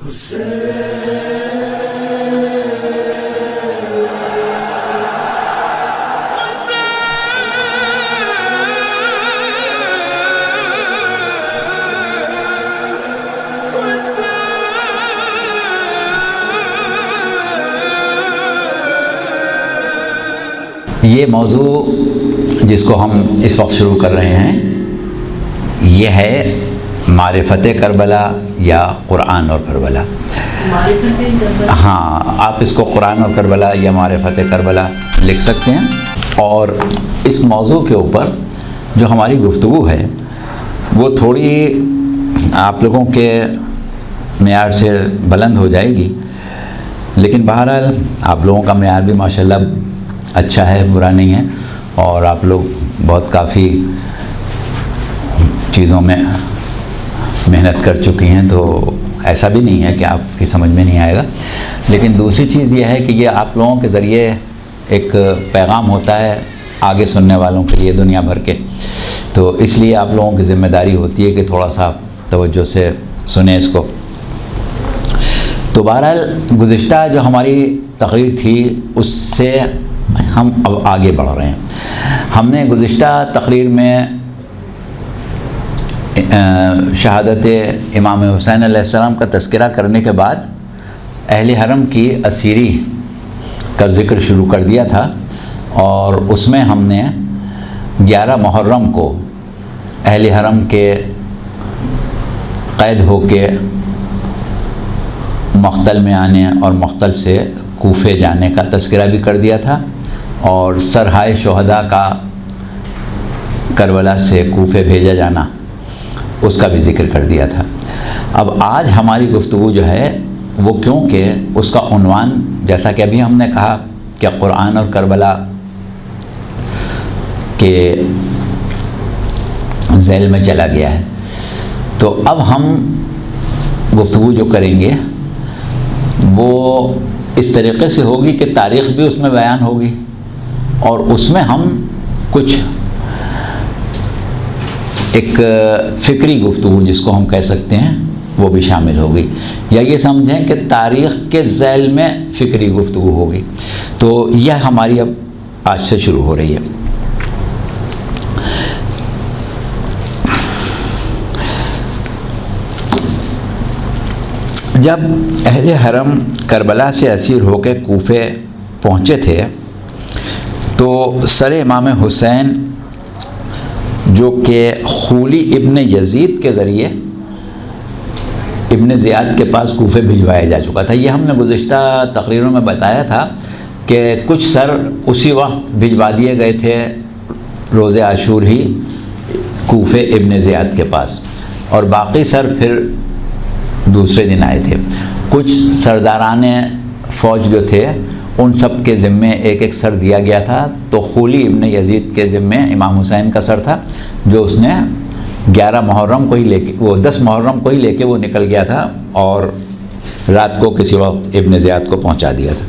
یہ موضوع جس کو ہم اس وقت شروع کر رہے ہیں یہ ہے معرفت کربلا یا قرآن اور کربلا۔ ہاں، آپ اس کو قرآن اور کربلا یا معرفت کربلا لکھ سکتے ہیں۔ اور اس موضوع کے اوپر جو ہماری گفتگو ہے وہ تھوڑی آپ لوگوں کے معیار سے بلند ہو جائے گی، لیکن بہرحال آپ لوگوں کا معیار بھی ماشاءاللہ اچھا ہے، برا نہیں ہے، اور آپ لوگ بہت کافی چیزوں میں محنت کر چکی ہیں، تو ایسا بھی نہیں ہے کہ آپ کی سمجھ میں نہیں آئے گا۔ لیکن دوسری چیز یہ ہے کہ یہ آپ لوگوں کے ذریعے ایک پیغام ہوتا ہے آگے سننے والوں کے لیے دنیا بھر کے، تو اس لیے آپ لوگوں کی ذمہ داری ہوتی ہے کہ تھوڑا سا توجہ سے سنیں اس کو۔ تو بہرحال گزشتہ جو ہماری تقریر تھی اس سے ہم اب آگے بڑھ رہے ہیں۔ ہم نے گزشتہ تقریر میں شہادت امام حسین علیہ السلام کا تذکرہ کرنے کے بعد اہل حرم کی اسیری کا ذکر شروع کر دیا تھا، اور اس میں ہم نے 11 محرم کو اہل حرم کے قید ہو کے مقتل میں آنے اور مقتل سے کوفے جانے کا تذکرہ بھی کر دیا تھا، اور سرہائے شہداء کا کربلا سے کوفے بھیجا جانا اس کا بھی ذکر کر دیا تھا۔ اب آج ہماری گفتگو جو ہے وہ کیونکہ اس کا عنوان جیسا کہ ابھی ہم نے کہا کہ قرآن اور کربلا کے ذیل میں چلا گیا ہے، تو اب ہم گفتگو جو کریں گے وہ اس طریقے سے ہوگی کہ تاریخ بھی اس میں بیان ہوگی، اور اس میں ہم کچھ ایک فکری گفتگو جس کو ہم کہہ سکتے ہیں وہ بھی شامل ہوگی، یا یہ سمجھیں کہ تاریخ کے ذیل میں فکری گفتگو ہوگی۔ تو یہ ہماری اب آج سے شروع ہو رہی ہے۔ جب اہل حرم کربلا سے اسیر ہو کے کوفے پہنچے تھے تو سر امام حسین جو کہ خولی ابن یزید کے ذریعے ابن زیاد کے پاس کوفے بھجوایا جا چکا تھا۔ یہ ہم نے گزشتہ تقریروں میں بتایا تھا کہ کچھ سر اسی وقت بھجوا دیے گئے تھے روز عاشور ہی کوفے ابن زیاد کے پاس، اور باقی سر پھر دوسرے دن آئے تھے۔ کچھ سرداران فوج جو تھے ان سب کے ذمے ایک ایک سر دیا گیا تھا، تو خولی ابن یزید کے ذمے امام حسین کا سر تھا، جو اس نے 11 محرم کو ہی لے کے 10 محرم کو ہی لے کے وہ نکل گیا تھا، اور رات کو کسی وقت ابن زیاد کو پہنچا دیا تھا۔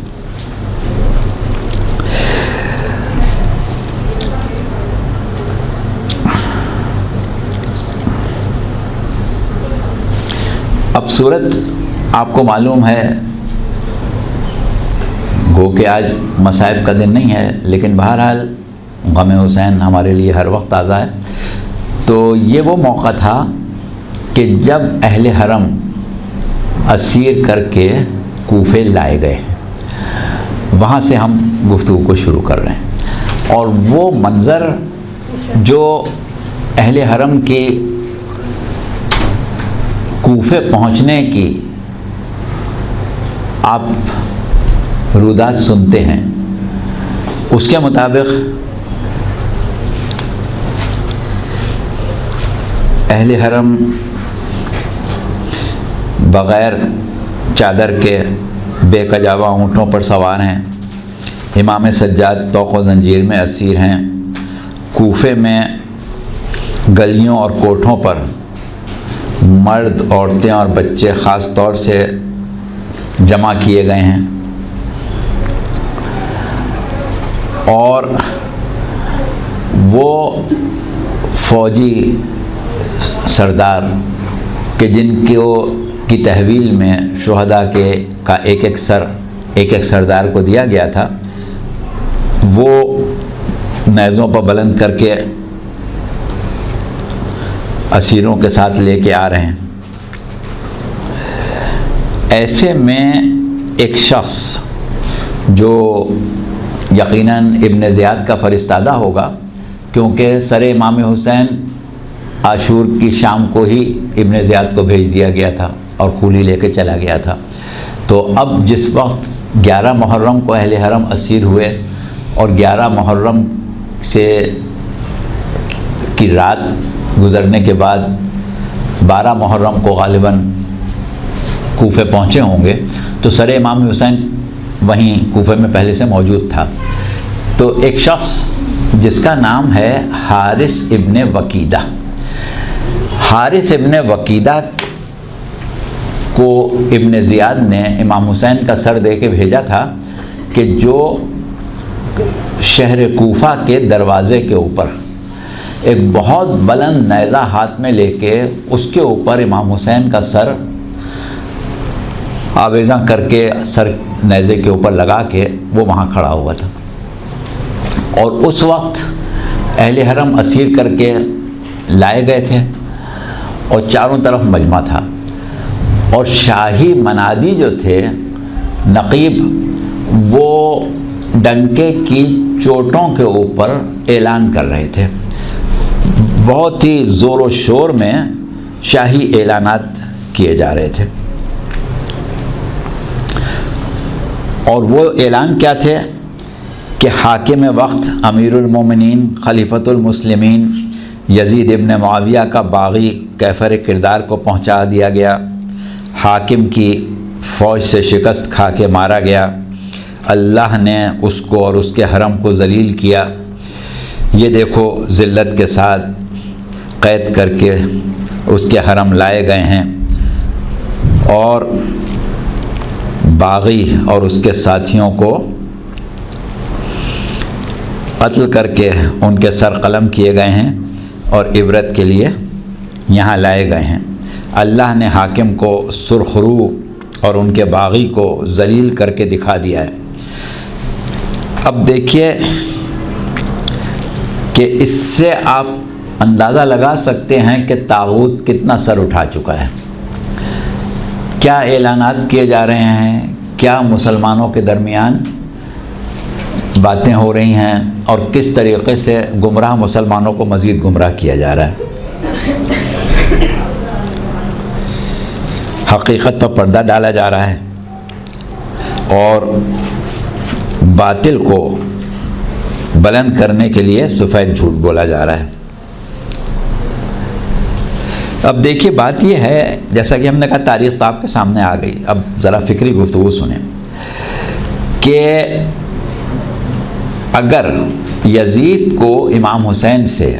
اب صورت آپ کو معلوم ہے، گو کہ آج مصائب کا دن نہیں ہے، لیکن بہرحال غم حسین ہمارے لیے ہر وقت تازہ ہے۔ تو یہ وہ موقع تھا کہ جب اہل حرم اسیر کر کے کوفے لائے گئے، وہاں سے ہم گفتگو کو شروع کر رہے ہیں۔ اور وہ منظر جو اہل حرم کی کوفے پہنچنے کی آپ رودات سنتے ہیں، اس کے مطابق اہل حرم بغیر چادر کے بے کجاوا اونٹوں پر سوار ہیں، امام سجاد طوق و زنجیر میں اسیر ہیں، کوفے میں گلیوں اور کوٹھوں پر مرد، عورتیں اور بچے خاص طور سے جمع کیے گئے ہیں، اور وہ فوجی سردار کہ جن کو کی تحویل میں شہداء کا ایک ایک سردار کو دیا گیا تھا، وہ نیزوں پر بلند کر کے اسیروں کے ساتھ لے کے آ رہے ہیں۔ ایسے میں ایک شخص جو یقیناً ابن زیاد کا فرستادہ ہوگا، کیونکہ سر امام حسین عاشور کی شام کو ہی ابن زیاد کو بھیج دیا گیا تھا اور خولی لے کے چلا گیا تھا، تو اب جس وقت 11 محرم کو اہل حرم اسیر ہوئے اور 11 محرم سے کی رات گزرنے کے بعد 12 محرم کو غالباً کوفے پہنچے ہوں گے، تو سر امام حسین وہیں کوفے میں پہلے سے موجود تھا۔ تو ایک شخص جس کا نام ہے حارث ابن وقیدہ، حارث ابن وقیدہ کو ابن زیاد نے امام حسین کا سر دے کے بھیجا تھا کہ جو شہر کوفہ کے دروازے کے اوپر ایک بہت بلند نیزہ ہاتھ میں لے کے اس کے اوپر امام حسین کا سر آویزاں کر کے سر نیزے کے اوپر لگا کے وہ وہاں کھڑا ہوا تھا، اور اس وقت اہل حرم اسیر کر کے لائے گئے تھے اور چاروں طرف مجمع تھا، اور شاہی منادی جو تھے نقیب وہ ڈنکے کی چوٹوں کے اوپر اعلان کر رہے تھے، بہت ہی زور و شور میں شاہی اعلانات کیے جا رہے تھے۔ اور وہ اعلان کیا تھے کہ حاکم وقت امیر المومنین خلیفۃ المسلمین یزید ابن معاویہ کا باغی کیفر کردار کو پہنچا دیا گیا، حاکم کی فوج سے شکست کھا کے مارا گیا، اللہ نے اس کو اور اس کے حرم کو ذلیل کیا، یہ دیکھو ذلت کے ساتھ قید کر کے اس کے حرم لائے گئے ہیں، اور باغی اور اس کے ساتھیوں کو قتل کر کے ان کے سر قلم کیے گئے ہیں اور عبرت کے لیے یہاں لائے گئے ہیں۔ اللہ نے حاکم کو سرخ رو اور ان کے باغی کو ذلیل کر کے دکھا دیا ہے۔ اب دیکھیے کہ اس سے آپ اندازہ لگا سکتے ہیں کہ طاغوت کتنا سر اٹھا چکا ہے، کیا اعلانات کیے جا رہے ہیں، کیا مسلمانوں کے درمیان باتیں ہو رہی ہیں، اور کس طریقے سے گمراہ مسلمانوں کو مزید گمراہ کیا جا رہا ہے۔ حقیقت پر پردہ ڈالا جا رہا ہے اور باطل کو بلند کرنے کے لیے سفید جھوٹ بولا جا رہا ہے۔ اب دیکھیے بات یہ ہے، جیسا کہ ہم نے کہا تاریخ تو آپ کے سامنے آ گئی، اب ذرا فکری گفتگو سنیں کہ اگر یزید کو امام حسین سے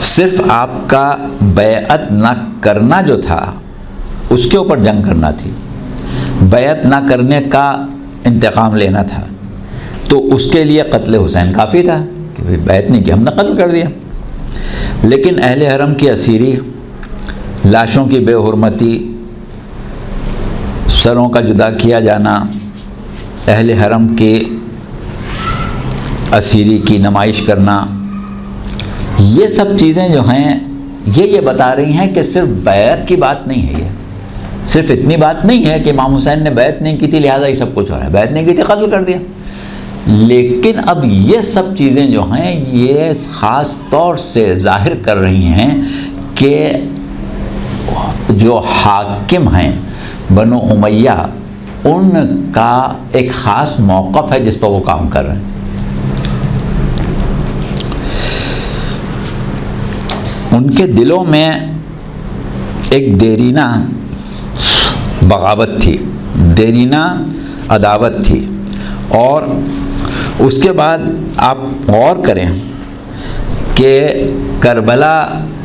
صرف آپ کا بیعت نہ کرنا جو تھا اس کے اوپر جنگ کرنا تھی، بیعت نہ کرنے کا انتقام لینا تھا، تو اس کے لیے قتل حسین کافی تھا کہ بیعت نہیں کی، ہم نے قتل کر دیا۔ لیکن اہل حرم کی اسیری، لاشوں کی بے حرمتی، سروں کا جدا کیا جانا، اہل حرم کی اسیری کی نمائش کرنا، یہ سب چیزیں جو ہیں یہ بتا رہی ہیں کہ صرف بیعت کی بات نہیں ہے، یہ صرف اتنی بات نہیں ہے کہ امام حسین نے بیعت نہیں کی تھی لہٰذا یہ سب کچھ ہو رہا ہے، بیعت نہیں کی تھی قتل کر دیا۔ لیکن اب یہ سب چیزیں جو ہیں یہ خاص طور سے ظاہر کر رہی ہیں کہ جو حاکم ہیں بنو امیہ ان کا ایک خاص موقف ہے جس پر وہ کام کر رہے ہیں۔ ان کے دلوں میں ایک دیرینہ بغاوت تھی، دیرینہ عداوت تھی، اور اس کے بعد آپ غور کریں کہ کربلا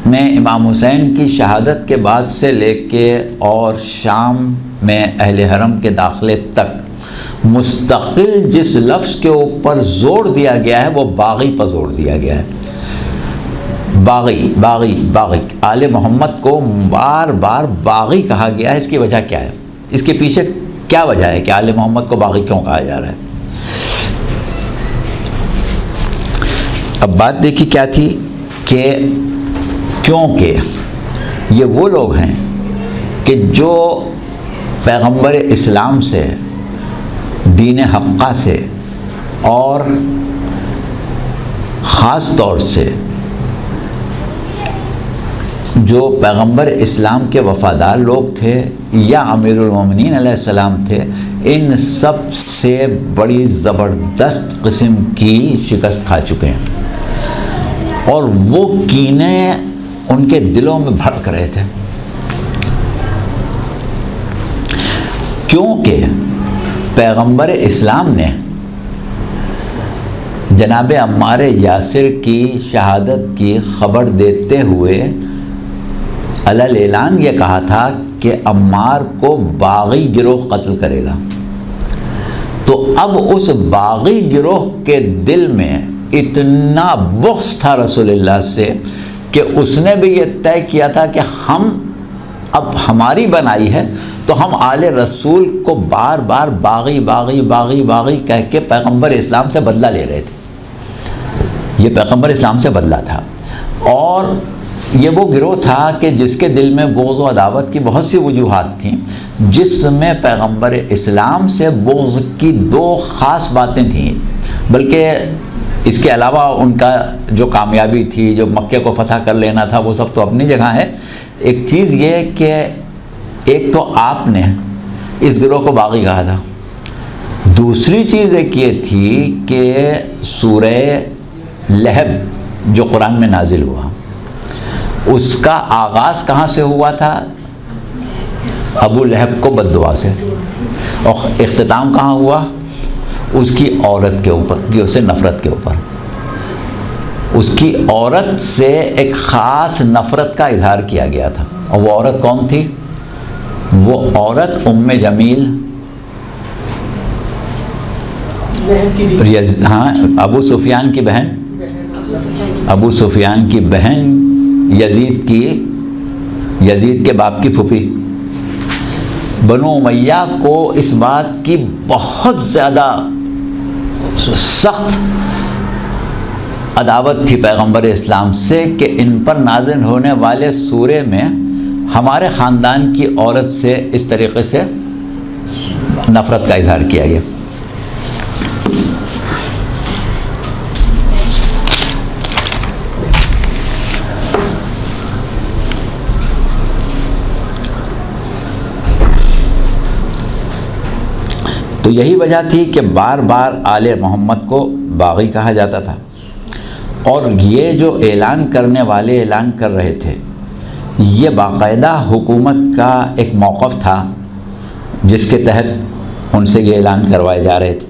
میں امام حسین کی شہادت کے بعد سے لے کے اور شام میں اہل حرم کے داخلے تک مستقل جس لفظ کے اوپر زور دیا گیا ہے وہ باغی پر زور دیا گیا ہے۔ باغی باغی باغی، آل محمد کو بار بار باغی کہا گیا ہے، اس کی وجہ کیا ہے؟ اس کے پیچھے کیا وجہ ہے کہ آل محمد کو باغی کیوں کہا جا رہا ہے؟ اب بات دیکھیے کیا تھی کہ کیونکہ یہ وہ لوگ ہیں کہ جو پیغمبر اسلام سے، دین حقہ سے، اور خاص طور سے جو پیغمبر اسلام کے وفادار لوگ تھے یا امیر المومنین علیہ السلام تھے، ان سب سے بڑی زبردست قسم کی شکست کھا چکے ہیں، اور وہ کینے ان کے دلوں میں بھڑک رہے تھے، کیونکہ پیغمبر اسلام نے جناب عمار یاسر کی شہادت کی خبر دیتے ہوئے علی اعلان یہ کہا تھا کہ عمار کو باغی گروہ قتل کرے گا۔ تو اب اس باغی گروہ کے دل میں اتنا بغض تھا رسول اللہ سے کہ اس نے بھی یہ طے کیا تھا کہ ہم اب ہماری بنائی ہے تو ہم آل رسول کو بار بار باغی باغی باغی باغی کہہ کے پیغمبر اسلام سے بدلہ لے رہے تھے۔ یہ پیغمبر اسلام سے بدلہ تھا، اور یہ وہ گروہ تھا کہ جس کے دل میں بغض و عداوت کی بہت سی وجوہات تھیں، جس میں پیغمبر اسلام سے بغض کی دو خاص باتیں تھیں، بلکہ اس کے علاوہ ان کا جو کامیابی تھی، جو مکے کو فتح کر لینا تھا، وہ سب تو اپنی جگہ ہے۔ ایک چیز یہ کہ ایک تو آپ نے اس گروہ کو باغی کہا تھا، دوسری چیز ایک یہ تھی کہ سورہ لہب جو قرآن میں نازل ہوا، اس کا آغاز کہاں سے ہوا تھا؟ ابو لہب کو بد دعا سے، اور اختتام کہاں ہوا؟ اس کی عورت کے اوپر، کہ اسے نفرت کے اوپر، اس کی عورت سے ایک خاص نفرت کا اظہار کیا گیا تھا، اور وہ عورت کون تھی؟ وہ عورت ام جمیل، ہاں، ابو سفیان کی بہن، ابو سفیان کی بہن، یزید کے باپ کی پھوپھی۔ بنو امیہ کو اس بات کی بہت زیادہ سخت عداوت تھی پیغمبر اسلام سے کہ ان پر نازل ہونے والے سورے میں ہمارے خاندان کی عورت سے اس طریقے سے نفرت کا اظہار کیا گیا۔ تو یہی وجہ تھی کہ بار بار آل محمد کو باغی کہا جاتا تھا، اور یہ جو اعلان کرنے والے اعلان کر رہے تھے، یہ باقاعدہ حکومت کا ایک موقف تھا جس کے تحت ان سے یہ اعلان کروائے جا رہے تھے۔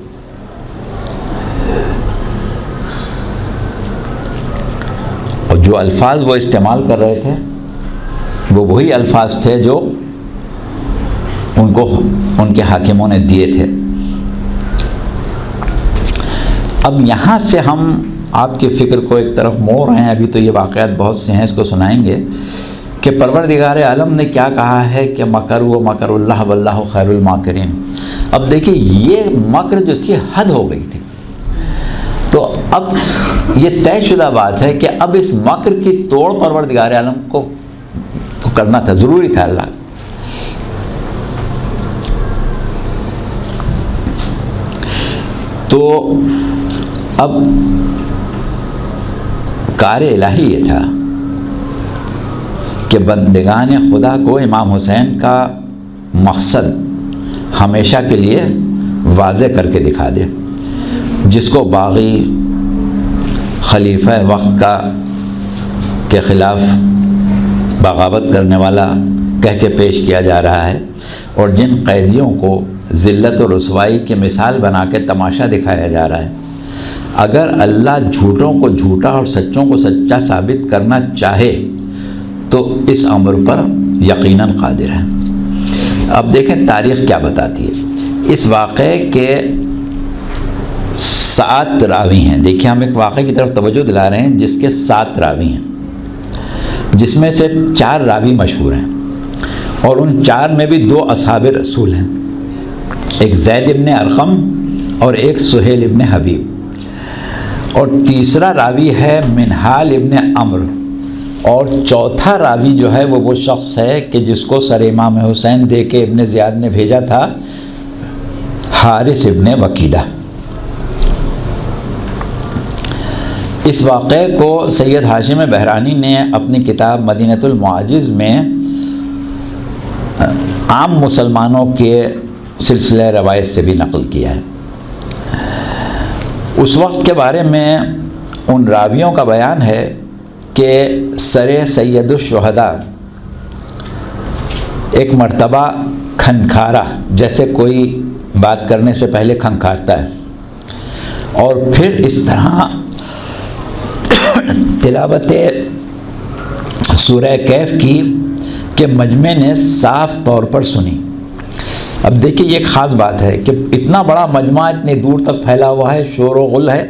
اور جو الفاظ وہ استعمال کر رہے تھے وہ وہی الفاظ تھے جو ان کو ان کے حاکموں نے دیے تھے۔ اب یہاں سے ہم آپ کی فکر کو ایک طرف موڑ رہے ہیں، ابھی تو یہ واقعات بہت سے ہیں، اس کو سنائیں گے کہ پروردگار عالم نے کیا کہا ہے کہ مکروا مکر اللہ واللہ خیر الماکرین۔ اب دیکھیے یہ مکر جو تھی حد ہو گئی تھی، تو اب یہ طے شدہ بات ہے کہ اب اس مکر کی توڑ پروردگار عالم کو کرنا تھا، ضروری تھا۔ اللہ تو اب کار الہی یہ تھا کہ بندگان خدا کو امام حسین کا مقصد ہمیشہ کے لیے واضح کر کے دکھا دے، جس کو باغی، خلیفہ وقت کا کے خلاف بغاوت کرنے والا کہہ کے پیش کیا جا رہا ہے، اور جن قیدیوں کو ذلت و رسوائی کی مثال بنا کے تماشا دکھایا جا رہا ہے۔ اگر اللہ جھوٹوں کو جھوٹا اور سچوں کو سچا ثابت کرنا چاہے تو اس امر پر یقیناً قادر ہے۔ اب دیکھیں تاریخ کیا بتاتی ہے۔ اس واقعے کے 7 راوی ہیں۔ دیکھیں ہم ایک واقعے کی طرف توجہ دلا رہے ہیں جس کے 7 راوی ہیں۔ جس میں سے 4 راوی مشہور ہیں، اور ان 4 میں بھی 2 اصحاب رسول ہیں، ایک زید ابن ارقم اور ایک سہیل ابن حبیب، اور تیسرا راوی ہے منہال ابن عمرو، اور چوتھا راوی جو ہے وہ شخص ہے کہ جس کو سر امام حسین دے کے ابن زیاد نے بھیجا تھا، حارث ابن وکیدہ۔ اس واقعے کو سید ہاشم بحرانی نے اپنی کتاب مدینۃ المعاجز میں عام مسلمانوں کے سلسلہ روایت سے بھی نقل کیا ہے۔ اس وقت کے بارے میں ان راویوں کا بیان ہے کہ سر سید الشہداء ایک مرتبہ کھنکھارا، جیسے کوئی بات کرنے سے پہلے کھنکھارتا ہے، اور پھر اس طرح تلاوت سورہ کہف کی کہ مجمع نے صاف طور پر سنی۔ اب دیکھیے یہ ایک خاص بات ہے کہ اتنا بڑا مجمع اتنی دور تک پھیلا ہوا ہے، شور و غل ہے،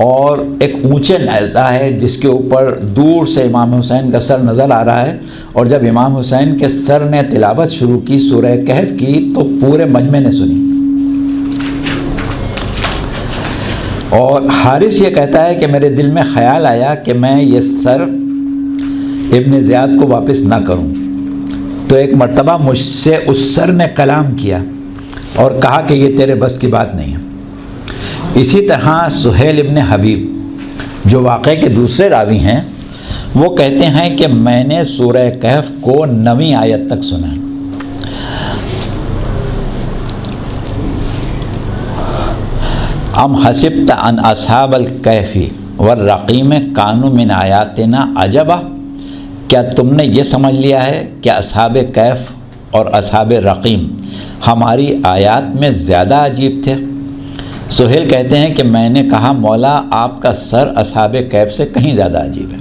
اور ایک اونچے نیزہ ہے جس کے اوپر دور سے امام حسین کا سر نظر آ رہا ہے، اور جب امام حسین کے سر نے تلاوت شروع کی سورہ کہف کی تو پورے مجمع نے سنی۔ اور حارث یہ کہتا ہے کہ میرے دل میں خیال آیا کہ میں یہ سر ابن زیاد کو واپس نہ کروں، تو ایک مرتبہ مجھ سے اس سر نے کلام کیا اور کہا کہ یہ تیرے بس کی بات نہیں ہے۔ اسی طرح سہیل ابن حبیب جو واقعے کے دوسرے راوی ہیں، وہ کہتے ہیں کہ میں نے سورہ کہف کو 9ویں آیت تک سنا۔ ام حسبت ان اصحاب الکہف والرقیم کانوا من آیاتنا عجبا، کیا تم نے یہ سمجھ لیا ہے کہ اصحاب کہف اور اصحاب رقیم ہماری آیات میں زیادہ عجیب تھے؟ سہیل کہتے ہیں کہ میں نے کہا مولا آپ کا سر اصحاب کہف سے کہیں زیادہ عجیب ہے۔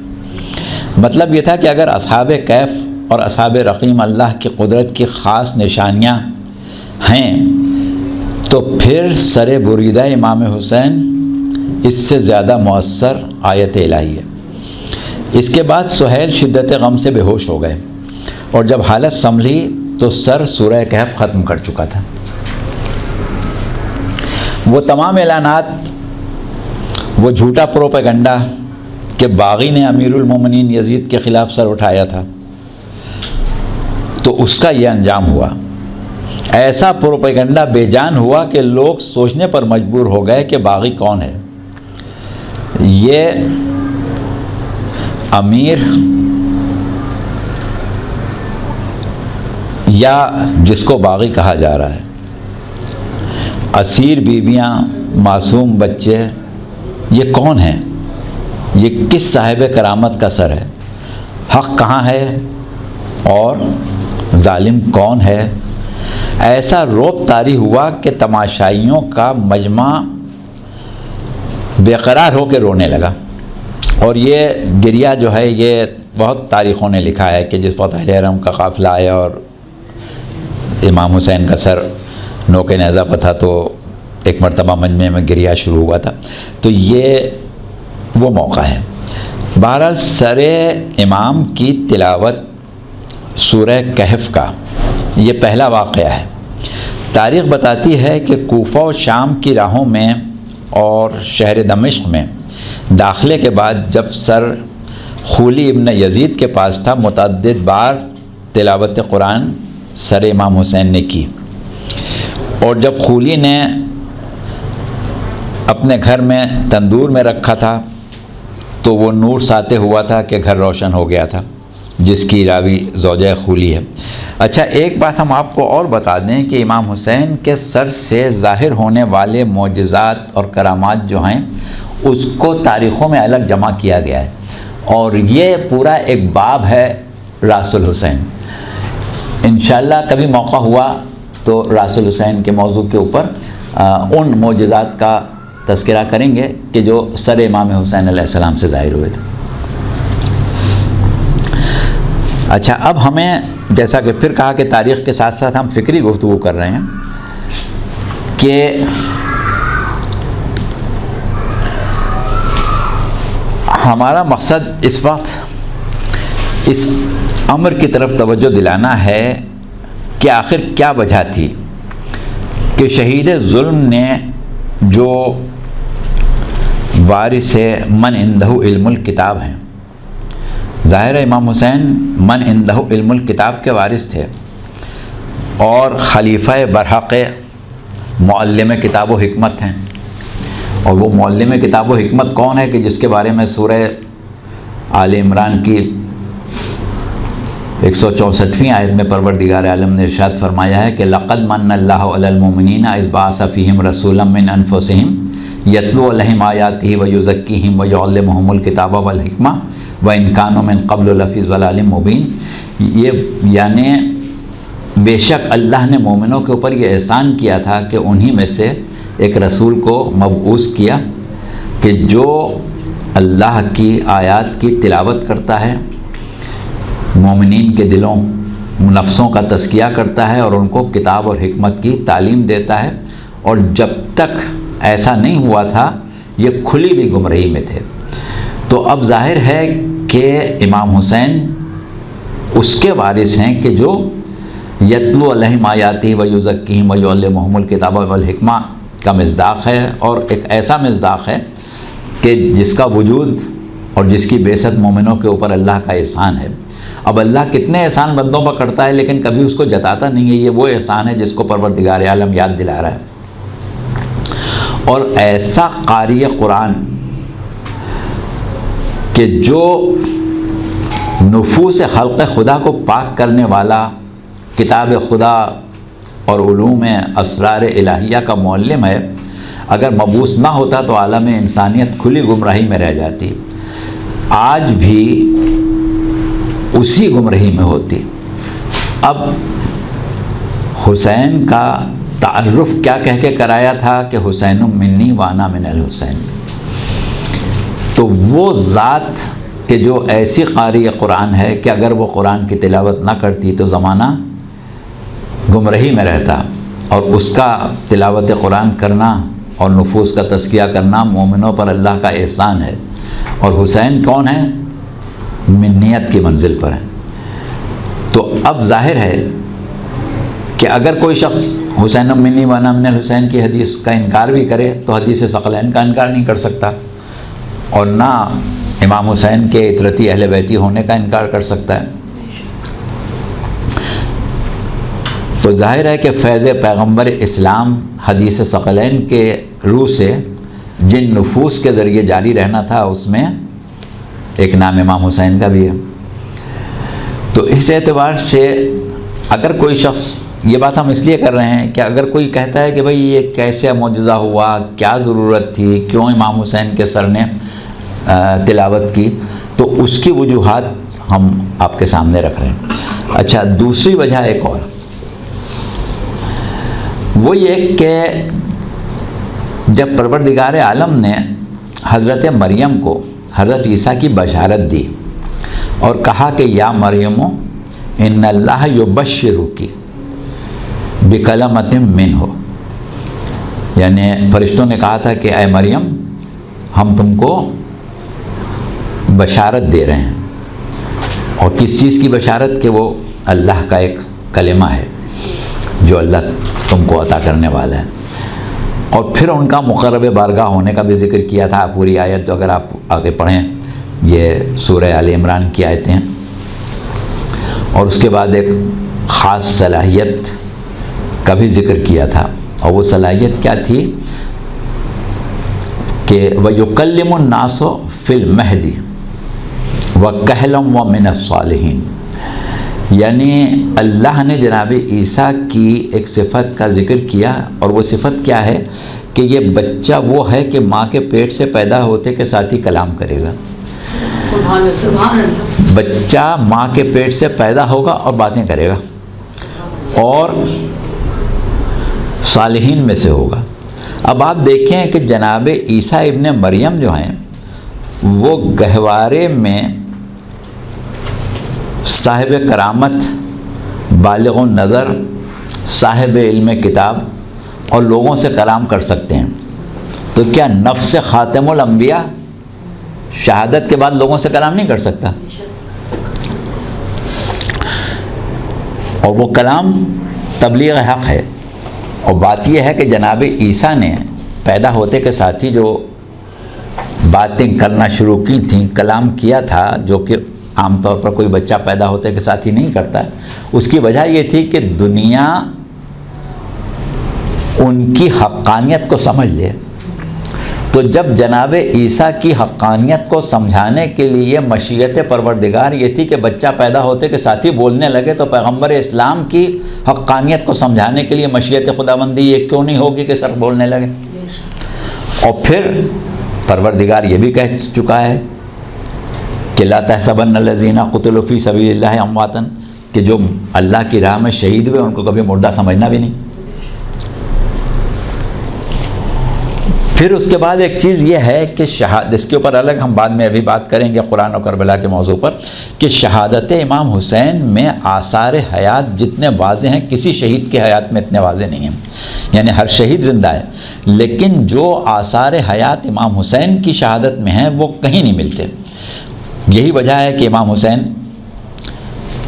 مطلب یہ تھا کہ اگر اصحاب کہف اور اصحاب رقیم اللہ کی قدرت کی خاص نشانیاں ہیں تو پھر سر بریدہ امام حسین اس سے زیادہ مؤثر آیت الہی ہے۔ اس کے بعد سہیل شدت غم سے بے ہوش ہو گئے، اور جب حالت سنبھلی تو سر سورہ کہف ختم کر چکا تھا۔ وہ تمام اعلانات، وہ جھوٹا پروپیگنڈا کہ باغی نے امیر المومنین یزید کے خلاف سر اٹھایا تھا، تو اس کا یہ انجام ہوا۔ ایسا پروپیگنڈا بے جان ہوا کہ لوگ سوچنے پر مجبور ہو گئے کہ باغی کون ہے۔ یہ امیر یا جس کو باغی کہا جا رہا ہے، اسیر بیویاں، معصوم بچے، یہ کون ہیں؟ یہ کس صاحب کرامت کا سر ہے؟ حق کہاں ہے اور ظالم کون ہے؟ ایسا رعب طاری ہوا کہ تماشائیوں کا مجمع بے قرار ہو کے رونے لگا۔ اور یہ گریہ جو ہے یہ بہت تاریخوں نے لکھا ہے کہ جس وقت اہل حرم کا قافلہ آیا اور امام حسین کا سر نوک نیزہ پر تھا تو ایک مرتبہ مجمع میں گریہ شروع ہوا تھا، تو یہ وہ موقع ہے۔ بہرحال سر امام کی تلاوت سورہ کہف کا یہ پہلا واقعہ ہے۔ تاریخ بتاتی ہے کہ کوفہ و شام کی راہوں میں اور شہر دمشق میں داخلے کے بعد جب سر خولی ابن یزید کے پاس تھا، متعدد بار تلاوت قرآن سر امام حسین نے کی، اور جب خولی نے اپنے گھر میں تندور میں رکھا تھا تو وہ نور ساتے ہوا تھا کہ گھر روشن ہو گیا تھا، جس کی راوی زوجہ خولی ہے۔ اچھا، ایک بات ہم آپ کو اور بتا دیں کہ امام حسین کے سر سے ظاہر ہونے والے معجزات اور کرامات جو ہیں اس کو تاریخوں میں الگ جمع کیا گیا ہے، اور یہ پورا ایک باب ہے راس الحسین۔ انشاءاللہ کبھی موقع ہوا تو راس الحسین کے موضوع کے اوپر ان معجزات کا تذکرہ کریں گے کہ جو سر امام حسین علیہ السلام سے ظاہر ہوئے تھے۔ اچھا، اب ہمیں جیسا کہ پھر کہا کہ تاریخ کے ساتھ ساتھ ہم فکری گفتگو کر رہے ہیں کہ ہمارا مقصد اس وقت اس امر کی طرف توجہ دلانا ہے کہ آخر کیا وجہ تھی کہ شہید ظلم نے جو وارث من عندہ علم الکتاب ہیں، ظاہر ہے امام حسین من عندہ علم الکتاب کے وارث تھے اور خلیفہ برحق معلم کتاب و حکمت ہیں، اور وہ معلم کتاب و حکمت کون ہے کہ جس کے بارے میں سورہ آل عمران کی 164ویں آیت میں پروردگار عالم نے ارشاد فرمایا ہے کہ لقد من اللہ علی المؤمنین اذ بعث فیہم رسولا من انفسہم یتلو علیہم آیاتہ ویزکیہم ویعلمہم الکتاب والحکمہ وان کانوا من قبل لفی ضلال مبین۔ یہ یعنی بے شک اللہ نے مومنوں کے اوپر یہ احسان کیا تھا کہ انہی میں سے ایک رسول کو مبعوث کیا کہ جو اللہ کی آیات کی تلاوت کرتا ہے، مومنین کے دلوں نفسوں کا تزکیہ کرتا ہے اور ان کو کتاب اور حکمت کی تعلیم دیتا ہے، اور جب تک ایسا نہیں ہوا تھا یہ کھلی بھی گمراہی میں تھے۔ تو اب ظاہر ہے کہ امام حسین اس کے وارث ہیں کہ جو یتلو علیہم آیاتہ ویزکیہم ویعلمہم الکتاب والحکمہ کا مصداق ہے، اور ایک ایسا مصداق ہے کہ جس کا وجود اور جس کی بعثت مومنوں کے اوپر اللہ کا احسان ہے۔ اب اللہ کتنے احسان بندوں پر کرتا ہے لیکن کبھی اس کو جتاتا نہیں ہے، یہ وہ احسان ہے جس کو پروردگار عالم یاد دلا رہا ہے۔ اور ایسا قاری قرآن کہ جو نفوس خلق خدا کو پاک کرنے والا کتاب خدا اور علوم اسرار الہیہ کا معلم ہے، اگر مبعوث نہ ہوتا تو عالم انسانیت کھلی گمراہی میں رہ جاتی، آج بھی اسی گمراہی میں ہوتی۔ اب حسین کا تعارف کیا کہہ کے کرایا تھا کہ حسین منی وانا من الحسین، تو وہ ذات کہ جو ایسی قاری قرآن ہے کہ اگر وہ قرآن کی تلاوت نہ کرتی تو زمانہ گمراہی میں رہتا، اور اس کا تلاوت قرآن کرنا اور نفوس کا تزکیہ کرنا مومنوں پر اللہ کا احسان ہے۔ اور حسین کون ہے؟ منیت کی منزل پر ہے۔ تو اب ظاہر ہے کہ اگر کوئی شخص حسین منی وانا من الحسین کی حدیث کا انکار بھی کرے تو حدیث ثقلین کا انکار نہیں کر سکتا، اور نہ امام حسین کے اطرتی اہل بیتی ہونے کا انکار کر سکتا ہے۔ تو ظاہر ہے کہ فیض پیغمبر اسلام حدیث ثقلین کے روح سے جن نفوس کے ذریعے جاری رہنا تھا اس میں ایک نام امام حسین کا بھی ہے۔ تو اس اعتبار سے اگر کوئی شخص، یہ بات ہم اس لیے کر رہے ہیں کہ اگر کوئی کہتا ہے کہ بھئی یہ کیسے معجزہ ہوا، کیا ضرورت تھی، کیوں امام حسین کے سر نے تلاوت کی، تو اس کی وجوہات ہم آپ کے سامنے رکھ رہے ہیں۔ اچھا، دوسری وجہ ایک اور، وہ یہ کہ جب پروردگار عالم نے حضرت مریم کو حضرت عیسیٰ کی بشارت دی اور کہا کہ یا مریم ان اللہ یبشرکی بکلمۃ منہ، یعنی فرشتوں نے کہا تھا کہ اے مریم ہم تم کو بشارت دے رہے ہیں، اور کس چیز کی بشارت؟ کہ وہ اللہ کا ایک کلمہ ہے جو اللہ تم کو عطا کرنے والا ہے۔ اور پھر ان کا مقرب بارگاہ ہونے کا بھی ذکر کیا تھا، پوری آیت جو اگر آپ آگے پڑھیں یہ سورہ آل عمران کی آیتیں ہیں، اور اس کے بعد ایک خاص صلاحیت کا بھی ذکر کیا تھا، اور وہ صلاحیت کیا تھی کہ وَيُكَلِّمُ النَّاسُ فِي الْمَهْدِ وَكَهْلًا وَمِنَ الصَّالِحِينَ، یعنی اللہ نے جناب عیسیٰ کی ایک صفت کا ذکر کیا، اور وہ صفت کیا ہے کہ یہ بچہ وہ ہے کہ ماں کے پیٹ سے پیدا ہوتے کے ساتھ ہی کلام کرے گا۔ بچہ ماں کے پیٹ سے پیدا ہوگا اور باتیں کرے گا، اور صالحین میں سے ہوگا۔ اب آپ دیکھیں کہ جناب عیسیٰ ابن مریم جو ہیں وہ گہوارے میں صاحب کرامت، بالغ النظر، صاحب علم کتاب اور لوگوں سے کلام کر سکتے ہیں، تو کیا نفس خاتم الانبیاء شہادت کے بعد لوگوں سے کلام نہیں کر سکتا؟ اور وہ کلام تبلیغ حق ہے. اور بات یہ ہے کہ جناب عیسیٰ نے پیدا ہوتے کے ساتھ ہی جو باتیں کرنا شروع کی تھیں، کلام کیا تھا، جو کہ عام طور پر کوئی بچہ پیدا ہوتے کے ساتھ ہی نہیں کرتا. اس کی وجہ یہ تھی کہ دنیا ان کی حقانیت کو سمجھ لے. تو جب جناب عیسیٰ کی حقانیت کو سمجھانے کے لیے مشیت پروردگار یہ تھی کہ بچہ پیدا ہوتے کے ساتھ ہی بولنے لگے، تو پیغمبر اسلام کی حقانیت کو سمجھانے کے لیے مشیت خداوندی یہ کیوں نہیں ہوگی کہ سر بولنے لگے. اور پھر پروردگار یہ بھی کہہ چکا ہے کہ لا تحسبن الذین قتلوا فی سبیل اللہ امواتا، کہ جو اللہ کی راہ میں شہید ہوئے ان کو کبھی مردہ سمجھنا بھی نہیں. پھر اس کے بعد ایک چیز یہ ہے کہ اس کے اوپر الگ ہم بعد میں ابھی بات کریں گے قرآن و کربلا کے موضوع پر، کہ شہادت امام حسین میں آثار حیات جتنے واضح ہیں کسی شہید کی حیات میں اتنے واضح نہیں ہیں. یعنی ہر شہید زندہ ہے، لیکن جو آثار حیات امام حسین کی شہادت میں ہیں وہ کہیں نہیں ملتے. یہی وجہ ہے کہ امام حسین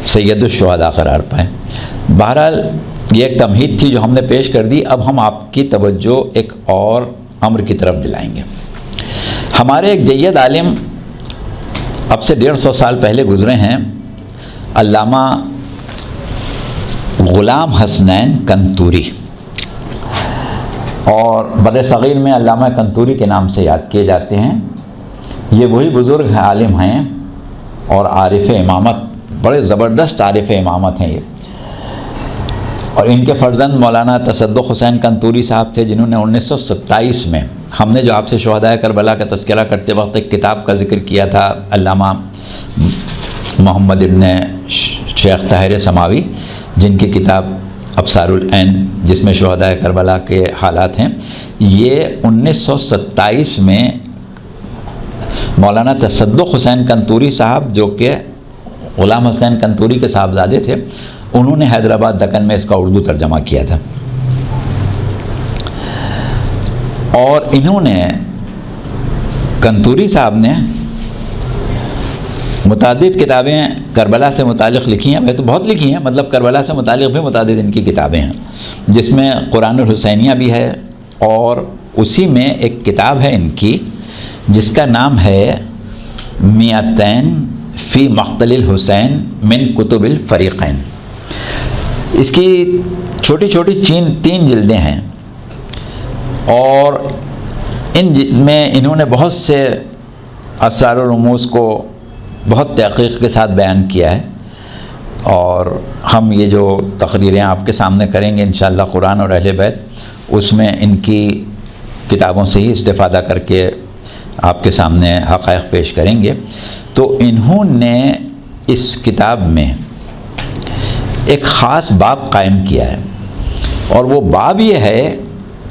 سید الشہداء قرار پائے. بہرحال یہ ایک تمہید تھی جو ہم نے پیش کر دی. اب ہم آپ کی توجہ ایک اور امر کی طرف دلائیں گے. ہمارے ایک جید عالم اب سے 150 سال پہلے گزرے ہیں، علامہ غلام حسنین کنتوری، اور بر صغیر میں علامہ کنتوری کے نام سے یاد کیے جاتے ہیں. یہ وہی بزرگ عالم ہیں اور عارف امامت، بڑے زبردست عارف امامت ہیں یہ. اور ان کے فرزند مولانا تصدق حسین کنتوری صاحب تھے، جنہوں نے 1927 میں ہم نے جو آپ سے شہدائے کربلا کا تذکرہ کرتے وقت ایک کتاب کا ذکر کیا تھا، علامہ محمد ابن شیخ طاہر سماوی، جن کی کتاب ابصار العین جس میں شہدائے کربلا کے حالات ہیں، یہ 1927 میں مولانا تصدق حسین کنتوری صاحب جو کہ غلام حسین کنتوری کے صاحبزادے تھے، انہوں نے حیدرآباد دکن میں اس کا اردو ترجمہ کیا تھا. اور انہوں نے کنتوری صاحب نے متعدد کتابیں کربلا سے متعلق لکھی ہیں. میں تو بہت لکھی ہیں، مطلب کربلا سے متعلق بھی متعدد ان کی کتابیں ہیں، جس میں قرآن الحسینیہ بھی ہے. اور اسی میں ایک کتاب ہے ان کی جس کا نام ہے میتین فی مقتل الحسین من کتب الفریقین. اس کی چھوٹی چھوٹی 3 جلدیں ہیں، اور ان میں انہوں نے بہت سے اسرار و رموز کو بہت تحقیق کے ساتھ بیان کیا ہے. اور ہم یہ جو تقریریں آپ کے سامنے کریں گے انشاءاللہ قرآن اور اہل بیت، اس میں ان کی کتابوں سے ہی استفادہ کر کے آپ کے سامنے حقائق پیش کریں گے. تو انہوں نے اس کتاب میں ایک خاص باب قائم کیا ہے، اور وہ باب یہ ہے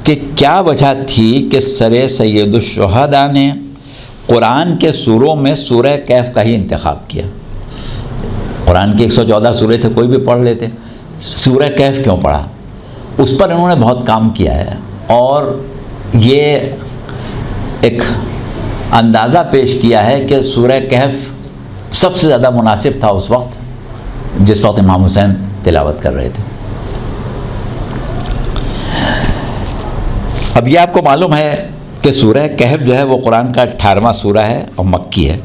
کہ کیا وجہ تھی کہ سر سید الشہداء نے قرآن کے سوروں میں سورہ کہف کا ہی انتخاب کیا. قرآن کی 114 سورے تھے، کوئی بھی پڑھ لیتے، سورہ کہف کیوں پڑھا؟ اس پر انہوں نے بہت کام کیا ہے، اور یہ ایک اندازہ پیش کیا ہے کہ سورہ کہف سب سے زیادہ مناسب تھا اس وقت جس وقت امام حسین تلاوت کر رہے تھے. اب یہ آپ کو معلوم ہے کہ سورہ کہف جو ہے وہ قرآن کا 18واں سورہ ہے اور مکی ہے،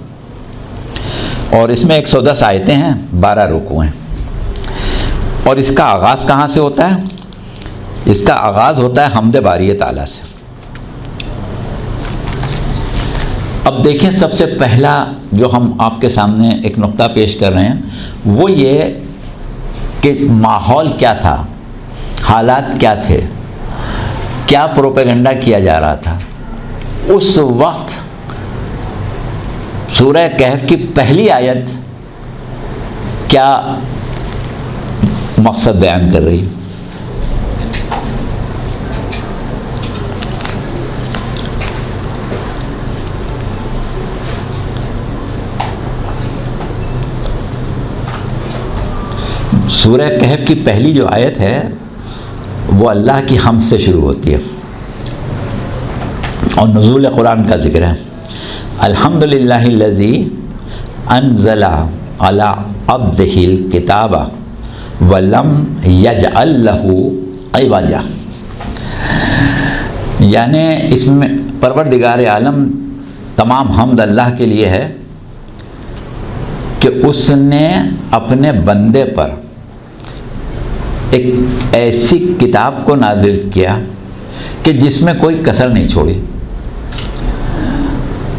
اور اس میں 110 آیتیں ہیں، 12 رکوع ہیں. اور اس کا آغاز کہاں سے ہوتا ہے؟ اس کا آغاز ہوتا ہے حمد باری تعالیٰ سے. اب دیکھیں، سب سے پہلا جو ہم آپ کے سامنے ایک نقطہ پیش کر رہے ہیں وہ یہ کہ ماحول کیا تھا، حالات کیا تھے، کیا پروپیگنڈا کیا جا رہا تھا. اس وقت سورہ کہف کی پہلی آیت کیا مقصد بیان کر رہی؟ سورہ کہف کی پہلی جو آیت ہے وہ اللہ کی حمد سے شروع ہوتی ہے، اور نزول قرآن کا ذکر ہے. الحمدللہ الذی انزل علی عبدہ الکتاب وَلَمْ يَجْعَلْ لَهُ عِوَجًا، یعنی اس میں پروردگار عالم تمام حمد اللہ کے لیے ہے کہ اس نے اپنے بندے پر ایک ایسی کتاب کو نازل کیا کہ جس میں کوئی کسر نہیں چھوڑی۔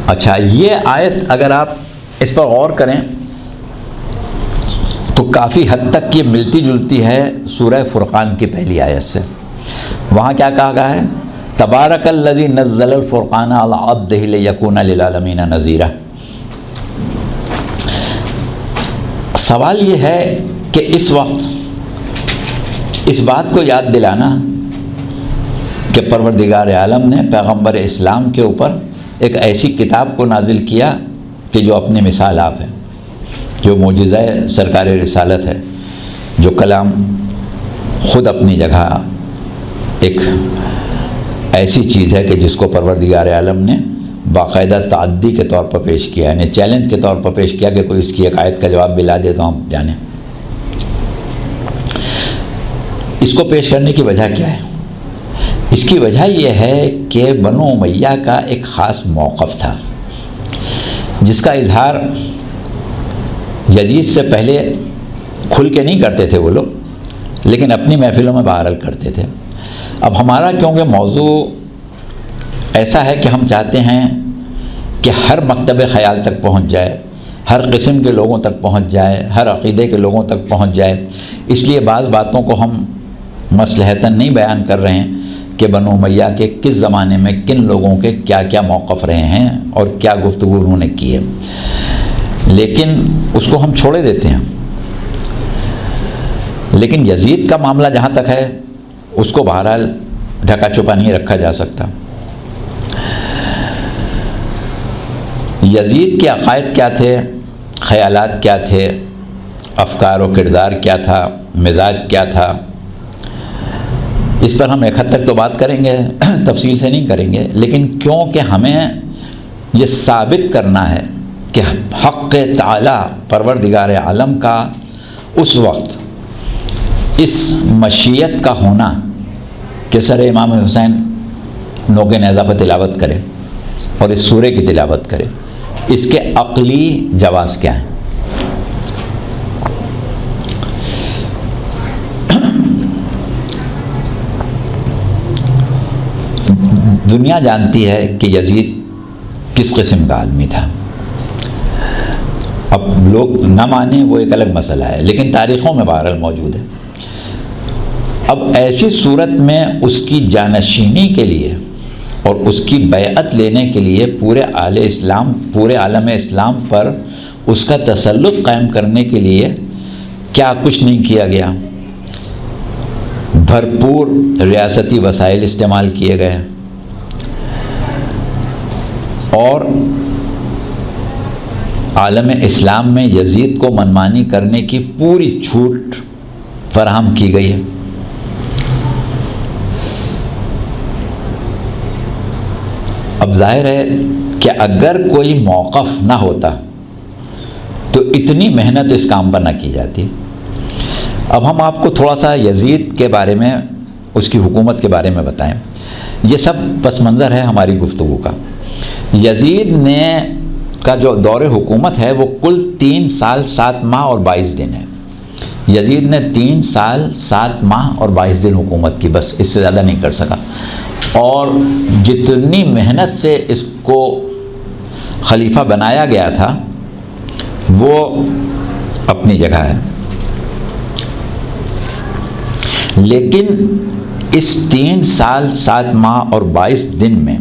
اچھا، یہ آیت اگر آپ اس پر غور کریں تو کافی حد تک یہ ملتی جلتی ہے سورہ فرقان کی پہلی آیت سے۔ وہاں کیا کہا گیا ہے؟ تبارک الذی نزل الفرقان علی عبدہ لیکون للعالمین نذیرا۔ سوال یہ ہے کہ اس وقت اس بات کو یاد دلانا کہ پروردگار عالم نے پیغمبر اسلام کے اوپر ایک ایسی کتاب کو نازل کیا کہ جو اپنی مثال آپ ہے، جو معجزہ سرکار رسالت ہے، جو کلام خود اپنی جگہ ایک ایسی چیز ہے کہ جس کو پروردگار عالم نے باقاعدہ تعدی کے طور پر پیش کیا، یعنی چیلنج کے طور پر پیش کیا کہ کوئی اس کی ایک آیت کا جواب بھی لا دے تو ہم جانیں۔ اس کو پیش کرنے کی وجہ کیا ہے؟ اس کی وجہ یہ ہے کہ بنو امیہ کا ایک خاص موقف تھا جس کا اظہار یزید سے پہلے کھل کے نہیں کرتے تھے وہ لوگ، لیکن اپنی محفلوں میں بہرحال کرتے تھے۔ اب ہمارا کیونکہ موضوع ایسا ہے کہ ہم چاہتے ہیں کہ ہر مکتب خیال تک پہنچ جائے، ہر قسم کے لوگوں تک پہنچ جائے، ہر عقیدے کے لوگوں تک پہنچ جائے، اس لیے بعض باتوں کو ہم مصلحتاً نہیں بیان کر رہے ہیں کہ بنو امیہ کے کس زمانے میں کن لوگوں کے کیا کیا موقف رہے ہیں اور کیا گفتگو انہوں نے کی ہے، لیکن اس کو ہم چھوڑے دیتے ہیں۔ لیکن یزید کا معاملہ جہاں تک ہے اس کو بہرحال ڈھکا چھپا نہیں رکھا جا سکتا۔ یزید کے عقائد کیا تھے، خیالات کیا تھے، افکار و کردار کیا تھا، مزاج کیا تھا، اس پر ہم ایک حد تک تو بات کریں گے، تفصیل سے نہیں کریں گے، لیکن کیونکہ ہمیں یہ ثابت کرنا ہے کہ حق تعالی پروردگار عالم کا اس وقت اس مشیت کا ہونا کہ سر امام حسین نوک نیزہ پر تلاوت کرے اور اس سورے کی تلاوت کرے، اس کے عقلی جواز کیا ہیں؟ دنیا جانتی ہے کہ یزید کس قسم کا آدمی تھا۔ اب لوگ نہ مانیں وہ ایک الگ مسئلہ ہے، لیکن تاریخوں میں بہرحال موجود ہے۔ اب ایسی صورت میں اس کی جانشینی کے لیے اور اس کی بیعت لینے کے لیے پورے عالم اسلام پر اس کا تسلط قائم کرنے کے لیے کیا کچھ نہیں کیا گیا؟ بھرپور ریاستی وسائل استعمال کیے گئے اور عالم اسلام میں یزید کو منمانی کرنے کی پوری چھوٹ فراہم کی گئی ہے۔ اب ظاہر ہے کہ اگر کوئی موقف نہ ہوتا تو اتنی محنت اس کام پر نہ کی جاتی۔ اب ہم آپ کو تھوڑا سا یزید کے بارے میں، اس کی حکومت کے بارے میں بتائیں۔ یہ سب پس منظر ہے ہماری گفتگو کا۔ یزید نے کا جو دور حکومت ہے وہ کل 3 سال 7 ماہ اور 22 دن ہے۔ یزید نے 3 سال 7 ماہ اور 22 دن حکومت کی، بس اس سے زیادہ نہیں کر سکا، اور جتنی محنت سے اس کو خلیفہ بنایا گیا تھا وہ اپنی جگہ ہے، لیکن اس 3 سال 7 ماہ اور 22 دن میں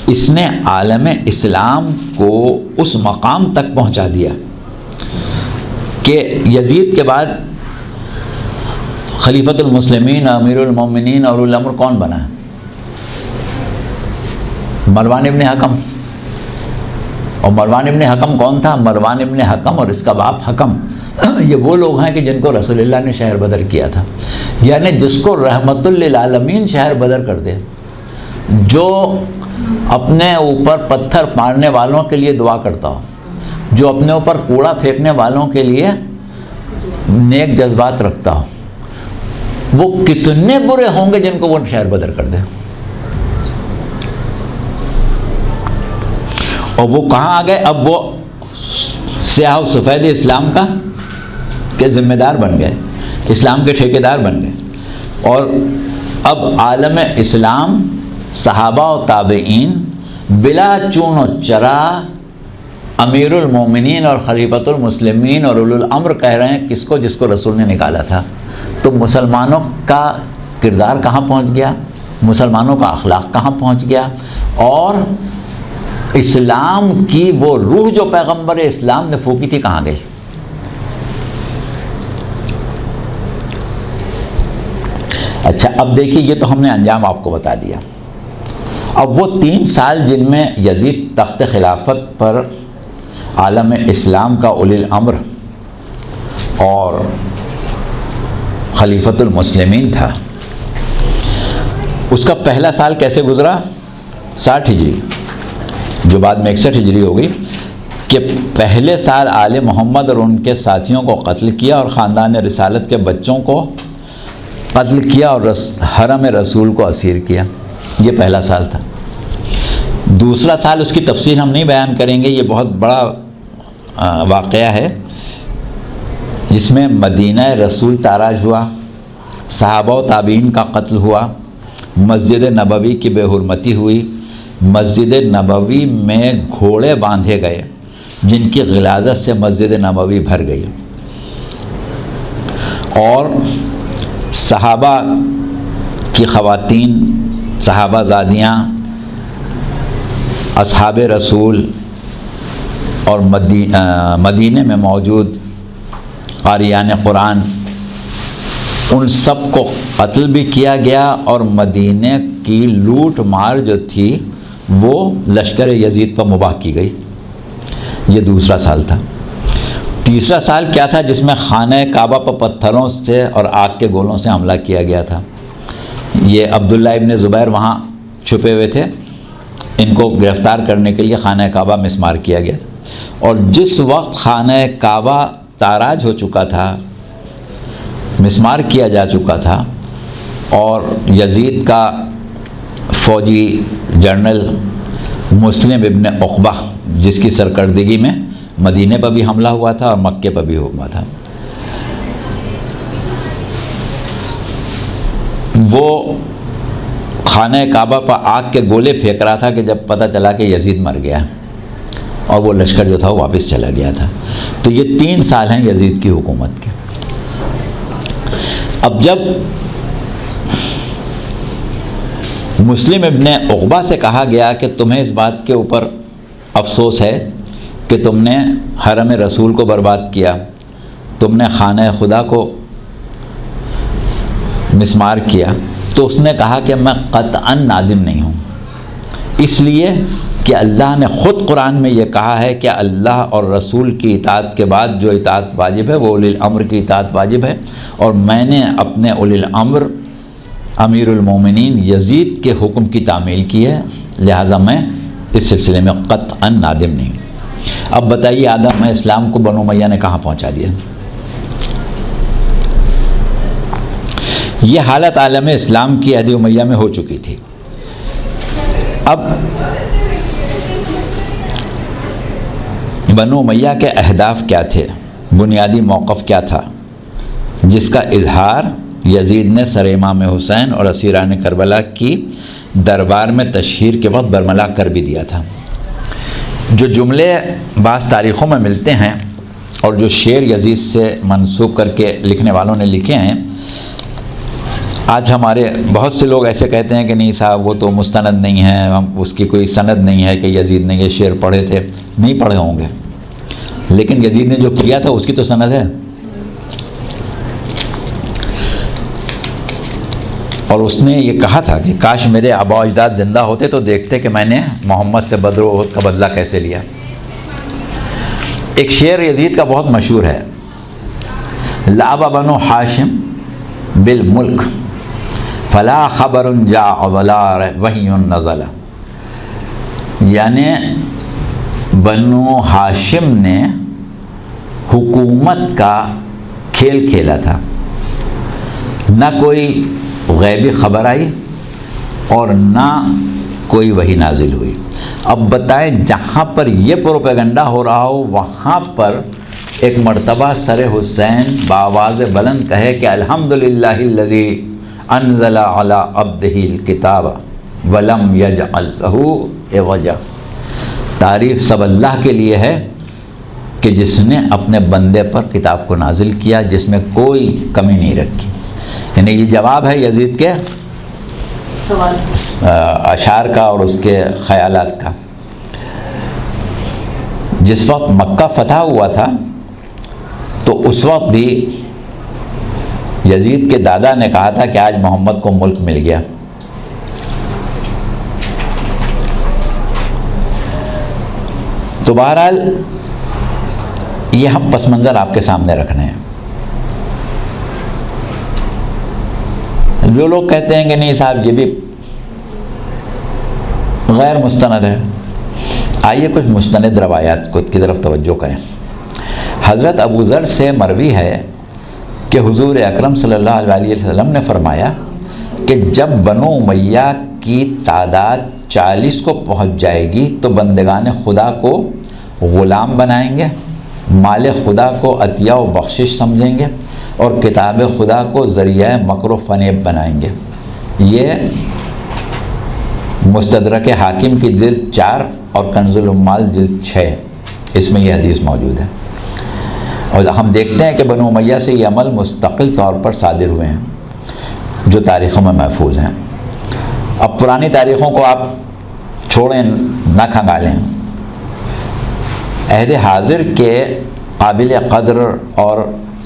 اس نے عالم اسلام کو اس مقام تک پہنچا دیا کہ یزید کے بعد خلیفۃ المسلمین، امیر المومنین اور الامر کون بنا ہے؟ مروان ابن حکم۔ اور مروان ابن حکم کون تھا؟ مروان ابن حکم اور اس کا باپ حکم، یہ وہ لوگ ہیں کہ جن کو رسول اللہ نے شہر بدر کیا تھا، یعنی جس کو رحمت للعالمین شہر بدر کر دے، جو اپنے اوپر پتھر مارنے والوں کے لیے دعا کرتا ہو، جو اپنے اوپر کوڑا پھینکنے والوں کے لیے نیک جذبات رکھتا ہو، وہ کتنے برے ہوں گے جن کو وہ شہر بدر کر دے. اور وہ کہاں آ گئے؟ اب وہ سیاہ و سفید اسلام کا کے ذمہ دار بن گئے، اسلام کے ٹھیکیدار بن گئے. اور اب عالم اسلام، صحابہ و تابعین بلا چون و چرا امیر المومنین اور خلیفۃ المسلمین اور اولو الامر کہہ رہے ہیں کس کو؟ جس کو رسول نے نکالا تھا. تو مسلمانوں کا کردار کہاں پہنچ گیا، مسلمانوں کا اخلاق کہاں پہنچ گیا، اور اسلام کی وہ روح جو پیغمبر اسلام نے پھونکی تھی کہاں گئی؟ اچھا اب دیکھیے، یہ تو ہم نے انجام آپ کو بتا دیا. اب وہ 3 سال جن میں یزید تخت خلافت پر عالم اسلام کا اولی الامر اور خلیفۃ المسلمین تھا، اس کا پہلا سال کیسے گزرا؟ 60 ہجری، جو بعد میں 61 ہجری ہو گئی، کہ پہلے سال آل محمد اور ان کے ساتھیوں کو قتل کیا اور خاندان رسالت کے بچوں کو قتل کیا اور حرم رسول کو اسیر کیا. یہ پہلا سال تھا. دوسرا سال اس کی تفصیل ہم نہیں بیان کریں گے، یہ بہت بڑا واقعہ ہے جس میں مدینہ رسول تاراج ہوا، صحابہ و تابعین کا قتل ہوا، مسجد نبوی کی بے حرمتی ہوئی، مسجد نبوی میں گھوڑے باندھے گئے جن کی غلاظت سے مسجد نبوی بھر گئی، اور صحابہ کی خواتین، صحابہ زادیاں، اصحاب رسول اور مدینے میں موجود قاریان قرآن، ان سب کو قتل بھی کیا گیا، اور مدینے کی لوٹ مار جو تھی وہ لشکر یزید پر مباح کی گئی. یہ دوسرا سال تھا. تیسرا سال کیا تھا؟ جس میں خانہ کعبہ پر پتھروں سے اور آگ کے گولوں سے حملہ کیا گیا تھا. یہ عبداللہ ابن زبیر وہاں چھپے ہوئے تھے، ان کو گرفتار کرنے کے لیے خانہ کعبہ مسمار کیا گیا تھا. اور جس وقت خانہ کعبہ تاراج ہو چکا تھا، مسمار کیا جا چکا تھا، اور یزید کا فوجی جنرل مسلم ابن عقبہ جس کی سرکردگی میں مدینے پر بھی حملہ ہوا تھا اور مکے پر بھی ہوا تھا، وہ خانہ کعبہ پر آگ کے گولے پھینک رہا تھا کہ جب پتہ چلا کہ یزید مر گیا اور وہ لشکر جو تھا وہ واپس چلا گیا تھا. تو یہ 3 سال ہیں یزید کی حکومت کے. اب جب مسلم ابن عقبہ سے کہا گیا کہ تمہیں اس بات کے اوپر افسوس ہے کہ تم نے حرم رسول کو برباد کیا، تم نے خانہ خدا کو مسمار کیا، تو اس نے کہا کہ میں قطعاً نادم نہیں ہوں، اس لیے کہ اللہ نے خود قرآن میں یہ کہا ہے کہ اللہ اور رسول کی اطاعت کے بعد جو اطاعت واجب ہے وہ اولی الامر کی اطاعت واجب ہے، اور میں نے اپنے اولی الامر امیر المومنین یزید کے حکم کی تعمیل کی ہے، لہٰذا میں اس سلسلے میں قطعاً نادم نہیں ہوں. اب بتائیے آدم اسلام کو بنو امیہ نے کہاں پہنچا دیا؟ یہ حالت عالم اسلام کی عہد امیہ میں ہو چکی تھی. اب بنو امیہ کے اہداف کیا تھے، بنیادی موقف کیا تھا، جس کا اظہار یزید نے سر امام حسین اور اسیران کربلا کی دربار میں تشہیر کے وقت برملا کر بھی دیا تھا. جو جملے بعض تاریخوں میں ملتے ہیں اور جو شعر یزید سے منسوب کر کے لکھنے والوں نے لکھے ہیں، آج ہمارے بہت سے لوگ ایسے کہتے ہیں کہ نہیں صاحب وہ تو مستند نہیں ہے، ہم اس کی کوئی سند نہیں ہے کہ یزید نے یہ شعر پڑھے تھے. نہیں پڑھے ہوں گے، لیکن یزید نے جو کیا تھا اس کی تو سند ہے. اور اس نے یہ کہا تھا کہ کاش میرے آبا و اجداد زندہ ہوتے تو دیکھتے کہ میں نے محمد سے بدر و احد کا بدلہ کیسے لیا. ایک شعر یزید کا بہت مشہور ہے، لعب بنو ہاشم بالملک فلا خبر جاء ولا وحی نزل، یعنی بنو ہاشم نے حکومت کا کھیل کھیلا تھا، نہ کوئی غیبی خبر آئی اور نہ کوئی وحی نازل ہوئی۔ اب بتائیں جہاں پر یہ پروپیگنڈا ہو رہا ہو وہاں پر ایک مرتبہ سر حسین بآواز بلند کہے کہ الحمدللہ الذی انزل علی عبدہ الکتاب ولم یجعل لہ عوجا، تعریف سب اللہ کے لیے ہے کہ جس نے اپنے بندے پر کتاب کو نازل کیا جس میں کوئی کمی نہیں رکھی۔ یعنی یہ جواب ہے یزید کے اشعار کا اور اس کے خیالات کا۔ جس وقت مکہ فتح ہوا تھا تو اس وقت بھی یزید کے دادا نے کہا تھا کہ آج محمد کو ملک مل گیا۔ تو بہرحال یہ ہم پس منظر آپ کے سامنے رکھنے ہیں۔ جو لوگ کہتے ہیں کہ نہیں صاحب یہ بھی غیر مستند ہے، آئیے کچھ مستند روایات کی طرف توجہ کریں۔ حضرت ابو ذر سے مروی ہے کہ حضور اکرم صلی اللہ علیہ وسلم نے فرمایا کہ جب بنو امیہ کی تعداد 40 کو پہنچ جائے گی تو بندگان خدا کو غلام بنائیں گے، مال خدا کو عطیہ و بخشش سمجھیں گے اور کتاب خدا کو ذریعہ مکر و فریب بنائیں گے۔ یہ مستدرک حاکم کی جلد 4 اور کنز العمال جلد 6 اس میں یہ حدیث موجود ہے۔ اور ہم دیکھتے ہیں کہ بنو امیہ سے یہ عمل مستقل طور پر صادر ہوئے ہیں جو تاریخوں میں محفوظ ہیں۔ اب پرانی تاریخوں کو آپ چھوڑیں، نہ کھنگالیں۔ عہد حاضر کے قابل قدر اور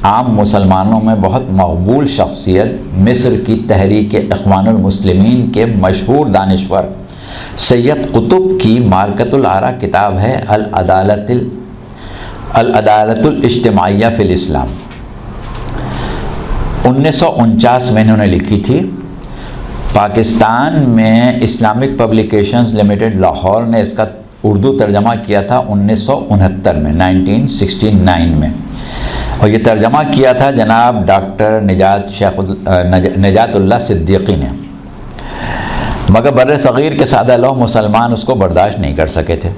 عام مسلمانوں میں بہت مقبول شخصیت مصر کی تحریک اخوان المسلمین کے مشہور دانشور سید قطب کی مارکۃ الآراء کتاب ہے العدالت الاجتماعیہ فی الاسلام۔ 1949 میں انہوں نے لکھی تھی۔ پاکستان میں اسلامک پبلیکیشنز لمیٹڈ لاہور نے اس کا اردو ترجمہ کیا تھا 1969 میں 1969 میں، اور یہ ترجمہ کیا تھا جناب ڈاکٹر نجات اللہ صدیقی نے، مگر بر صغیر کے سادہ لوح مسلمان اس کو برداشت نہیں کر سکے تھے،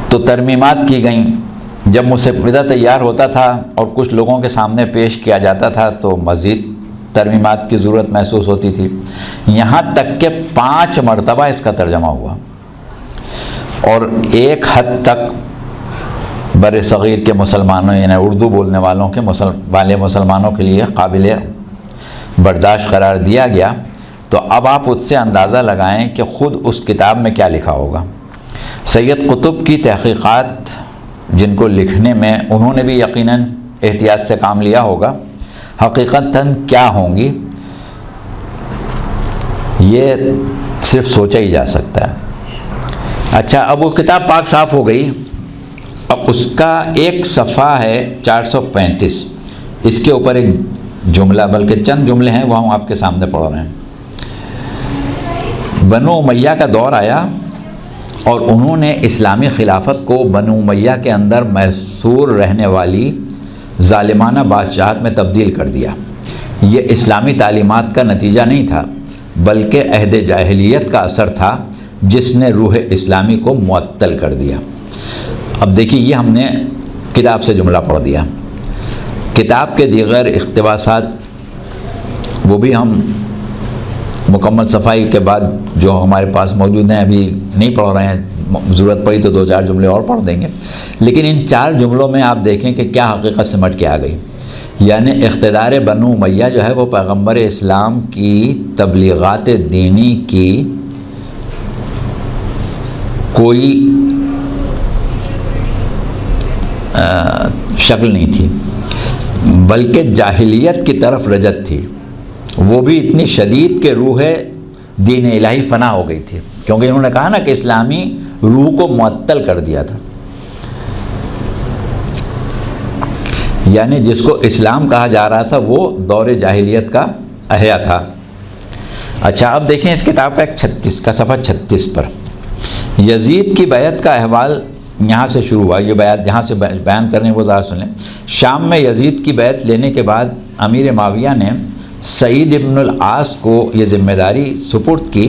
تو ترمیمات کی گئیں۔ جب مسودہ تیار ہوتا تھا اور کچھ لوگوں کے سامنے پیش کیا جاتا تھا تو مزید ترمیمات کی ضرورت محسوس ہوتی تھی، یہاں تک کہ 5 مرتبہ اس کا ترجمہ ہوا، اور ایک حد تک بر صغیر کے مسلمانوں یعنی اردو بولنے والوں کے مسلمانوں کے لیے قابل برداشت قرار دیا گیا۔ تو اب آپ اس سے اندازہ لگائیں کہ خود اس کتاب میں کیا لکھا ہوگا۔ سید قطب کی تحقیقات جن کو لکھنے میں انہوں نے بھی یقیناً احتیاط سے کام لیا ہوگا، حقیقتاً کیا ہوں گی یہ صرف سوچا ہی جا سکتا ہے۔ اچھا، اب وہ کتاب پاک صاف ہو گئی، اب اس کا ایک صفحہ ہے 435، اس کے اوپر ایک جملہ بلکہ چند جملے ہیں وہ ہم آپ کے سامنے پڑھ رہے ہیں۔ بنو امیہ کا دور آیا اور انہوں نے اسلامی خلافت کو بنو امیہ کے اندر محصور رہنے والی ظالمانہ بادشاہت میں تبدیل کر دیا۔ یہ اسلامی تعلیمات کا نتیجہ نہیں تھا بلکہ عہد جاہلیت کا اثر تھا جس نے روح اسلامی کو معطل کر دیا۔ اب دیکھیے، یہ ہم نے کتاب سے جملہ پڑھ دیا۔ کتاب کے دیگر اقتباسات وہ بھی ہم مکمل صفائی کے بعد جو ہمارے پاس موجود ہیں ابھی نہیں پڑھ رہے ہیں، ضرورت پڑی تو 2-4 جملے اور پڑھ دیں گے، لیکن ان 4 جملوں میں آپ دیکھیں کہ کیا حقیقت سمٹ کے آ گئی۔ یعنی اقتدار بنو امیہ جو ہے وہ پیغمبر اسلام کی تبلیغات دینی کی کوئی شکل نہیں تھی بلکہ جاہلیت کی طرف رجعت تھی، وہ بھی اتنی شدید کہ روح دین الہی فنا ہو گئی تھی، کیونکہ انہوں نے کہا نا کہ اسلامی روح کو معطل کر دیا تھا، یعنی جس کو اسلام کہا جا رہا تھا وہ دور جاہلیت کا احیا تھا۔ اچھا، اب دیکھیں اس کتاب کا ایک 36 کا صفحہ 36 پر یزید کی بیعت کا احوال یہاں سے شروع ہوا۔ یہ بیعت جہاں سے بیان کرنے وہ ذرا سنیں۔ شام میں یزید کی بیعت لینے کے بعد امیر معاویہ نے سعید ابن العاص کو یہ ذمہ داری سپرد کی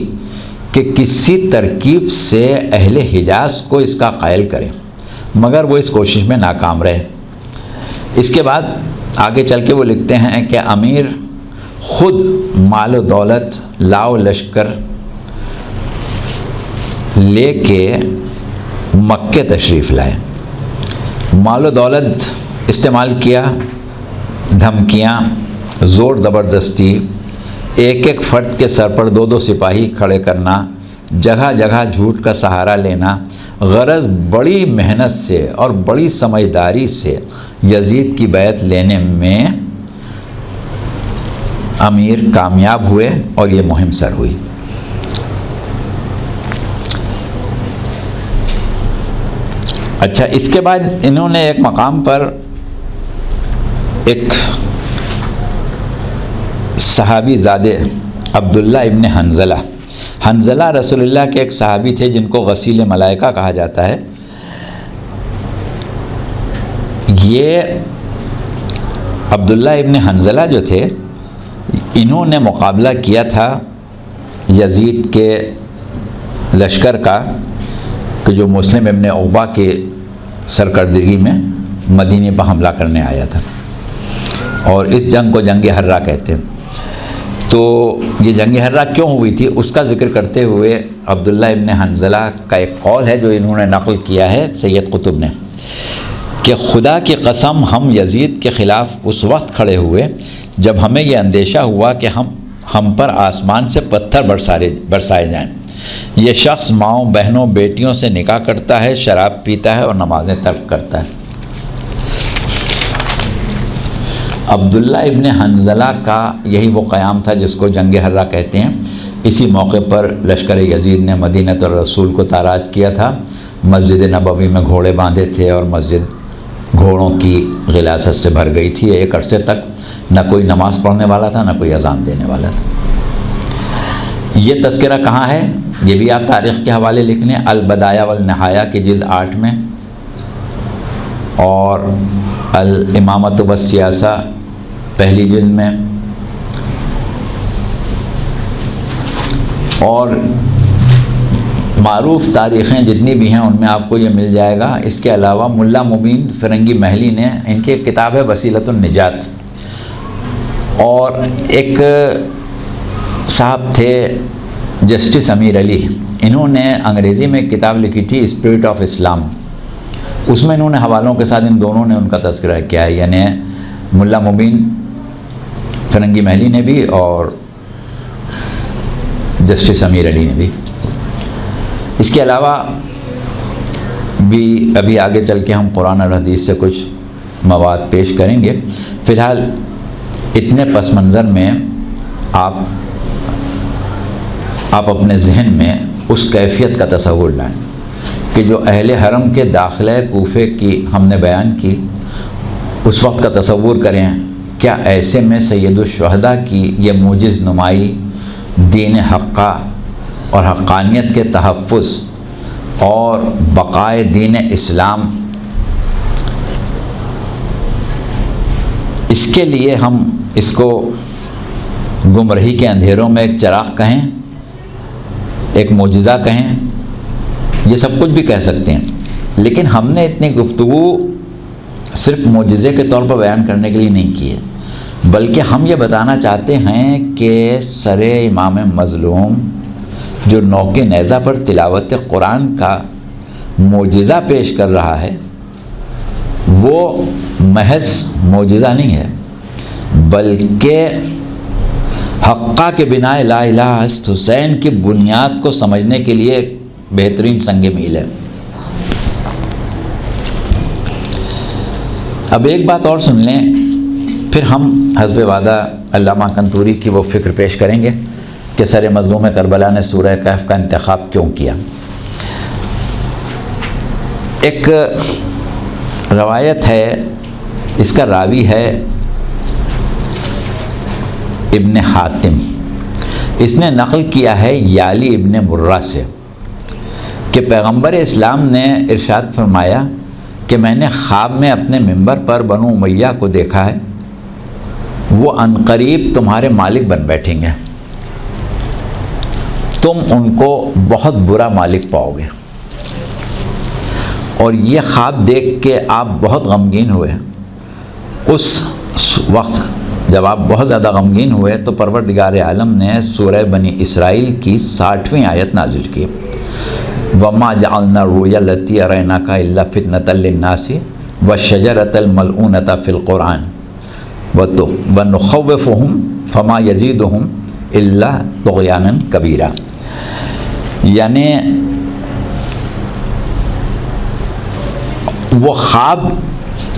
کہ کسی ترکیب سے اہل حجاز کو اس کا قائل کرے، مگر وہ اس کوشش میں ناکام رہے۔ اس کے بعد آگے چل کے وہ لکھتے ہیں کہ امیر خود مال و دولت لاؤ لشکر لے کے مکے تشریف لائے، مال و دولت استعمال کیا، دھمکیاں، زور زبردستی، ایک ایک فرد کے سر پر 2 سپاہی کھڑے کرنا، جگہ جگہ جھوٹ کا سہارا لینا، غرض بڑی محنت سے اور بڑی سمجھداری سے یزید کی بیعت لینے میں امیر کامیاب ہوئے اور یہ مہم سر ہوئی۔ اچھا، اس کے بعد انہوں نے ایک مقام پر ایک صحابی زادے عبداللہ ابن حنظلہ رسول اللہ کے ایک صحابی تھے جن کو غسیل ملائکہ کہا جاتا ہے۔ یہ عبداللہ ابن حنظلہ جو تھے، انہوں نے مقابلہ کیا تھا یزید کے لشکر کا کہ جو مسلم ابن عقبہ کے سرکردگی میں مدینے پر حملہ کرنے آیا تھا، اور اس جنگ کو جنگ حرہ کہتے ہیں۔ تو یہ جنگ حرہ کیوں ہوئی تھی اس کا ذکر کرتے ہوئے عبداللہ ابن حنظلہ کا ایک قول ہے جو انہوں نے نقل کیا ہے سید قطب نے، کہ خدا کی قسم ہم یزید کے خلاف اس وقت کھڑے ہوئے جب ہمیں یہ اندیشہ ہوا کہ ہم پر آسمان سے پتھر برسائے جائیں۔ یہ شخص ماؤں بہنوں بیٹیوں سے نکاح کرتا ہے، شراب پیتا ہے اور نمازیں ترک کرتا ہے۔ عبداللہ ابن حنظلہ کا یہی وہ قیام تھا جس کو جنگ حرہ کہتے ہیں۔ اسی موقع پر لشکر یزید نے مدینۃ الرسول کو تاراج کیا تھا، مسجد نبوی میں گھوڑے باندھے تھے اور مسجد گھوڑوں کی غلاظت سے بھر گئی تھی۔ ایک عرصے تک نہ کوئی نماز پڑھنے والا تھا، نہ کوئی اذان دینے والا تھا۔ یہ تذکرہ کہاں ہے؟ یہ بھی آپ تاریخ کے حوالے لکھ لیں، البدایہ والنہایہ کی جلد 8 میں، اور الامامۃ والسیاسہ پہلی جلد میں، اور معروف تاریخیں جتنی بھی ہیں ان میں آپ کو یہ مل جائے گا۔ اس کے علاوہ ملا مبین فرنگی محلی نے، ان کی ایک کتاب ہے وسیلۃ النجات، اور ایک صاحب تھے جسٹس امیر علی، انہوں نے انگریزی میں ایک کتاب لکھی تھی اسپرٹ آف اسلام، اس میں انہوں نے حوالوں کے ساتھ ان دونوں نے ان کا تذکرہ کیا ہے، یعنی ملا مبین فرنگی محلی نے بھی اور جسٹس امیر علی نے بھی۔ اس کے علاوہ بھی ابھی آگے چل کے ہم قرآن اور حدیث سے کچھ مواد پیش کریں گے۔ فی الحال اتنے پس منظر میں آپ اپنے ذہن میں اس کیفیت کا تصور لائیں کہ جو اہل حرم کے داخلہ کوفے کی ہم نے بیان کی، اس وقت کا تصور کریں، کیا ایسے میں سید الشہداء کی یہ موجز نمائی دین حقہ اور حقانیت کے تحفظ اور بقائے دین اسلام، اس کے لیے ہم اس کو گمراہی کے اندھیروں میں ایک چراغ کہیں، ایک معجزہ کہیں، یہ سب کچھ بھی کہہ سکتے ہیں، لیکن ہم نے اتنی گفتگو صرف معجزے کے طور پر بیان کرنے کے لیے نہیں کی ہے، بلکہ ہم یہ بتانا چاہتے ہیں کہ سر امام مظلوم جو نوک نیزہ پر تلاوت قرآن کا معجزہ پیش کر رہا ہے، وہ محض معجزہ نہیں ہے، بلکہ حقہ کے بنا لا الہ الا حسین کی بنیاد کو سمجھنے کے لیے بہترین سنگ میل ہے۔ اب ایک بات اور سن لیں، پھر ہم حسب وعدہ علامہ قنطوری کی وہ فکر پیش کریں گے کہ سر مظلوم کربلا نے سورہ کہف کا انتخاب کیوں کیا۔ ایک روایت ہے، اس کا راوی ہے ابن حاتم، اس نے نقل کیا ہے یالی ابن مرہ سے کہ پیغمبر اسلام نے ارشاد فرمایا کہ میں نے خواب میں اپنے منبر پر بنو امیہ کو دیکھا ہے وہ عنقریب تمہارے مالک بن بیٹھیں گے، تم ان کو بہت برا مالک پاؤ گے۔ اور یہ خواب دیکھ کے آپ بہت غمگین ہوئے۔ اس وقت جب آپ بہت زیادہ غمگین ہوئے تو پروردگار عالم نے سورہ بنی اسرائیل کی 60ویں آیت نازل کی، وَمَا جَعَلْنَا الرُّؤْيَا الَّتِي أَرَيْنَاكَ إِلَّا فِتْنَةً لِلنَّاسِ وَالشَّجَرَةَ الْمَلْعُونَةَ فِي الْقُرْآنِ وَنُخَوِّفُهُمْ فَمَا يَزِيدُهُمْ إِلَّا طُغْيَانًا كَبِيرًا۔ یعنی وہ خواب،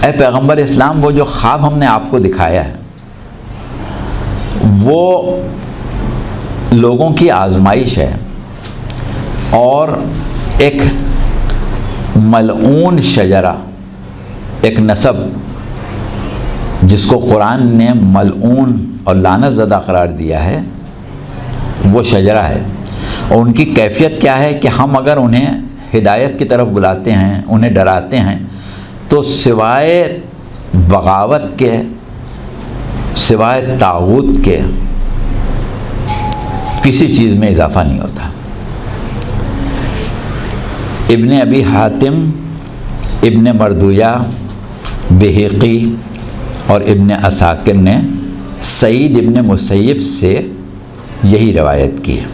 اے پیغمبر اسلام، وہ جو خواب ہم نے آپ کو دکھایا ہے وہ لوگوں کی آزمائش ہے، اور ایک ملعون شجرہ، ایک نسب جس کو قرآن نے ملعون اور لعنت زدہ قرار دیا ہے، وہ شجرہ ہے۔ اور ان کی کیفیت کیا ہے کہ ہم اگر انہیں ہدایت کی طرف بلاتے ہیں، انہیں ڈراتے ہیں، تو سوائے بغاوت کے، سوائے طاغوت کے کسی چیز میں اضافہ نہیں ہوتا۔ ابن ابی حاتم، ابن مردویہ، بہیقی اور ابن عساکر نے سعید ابن مسیب سے یہی روایت کی ہے۔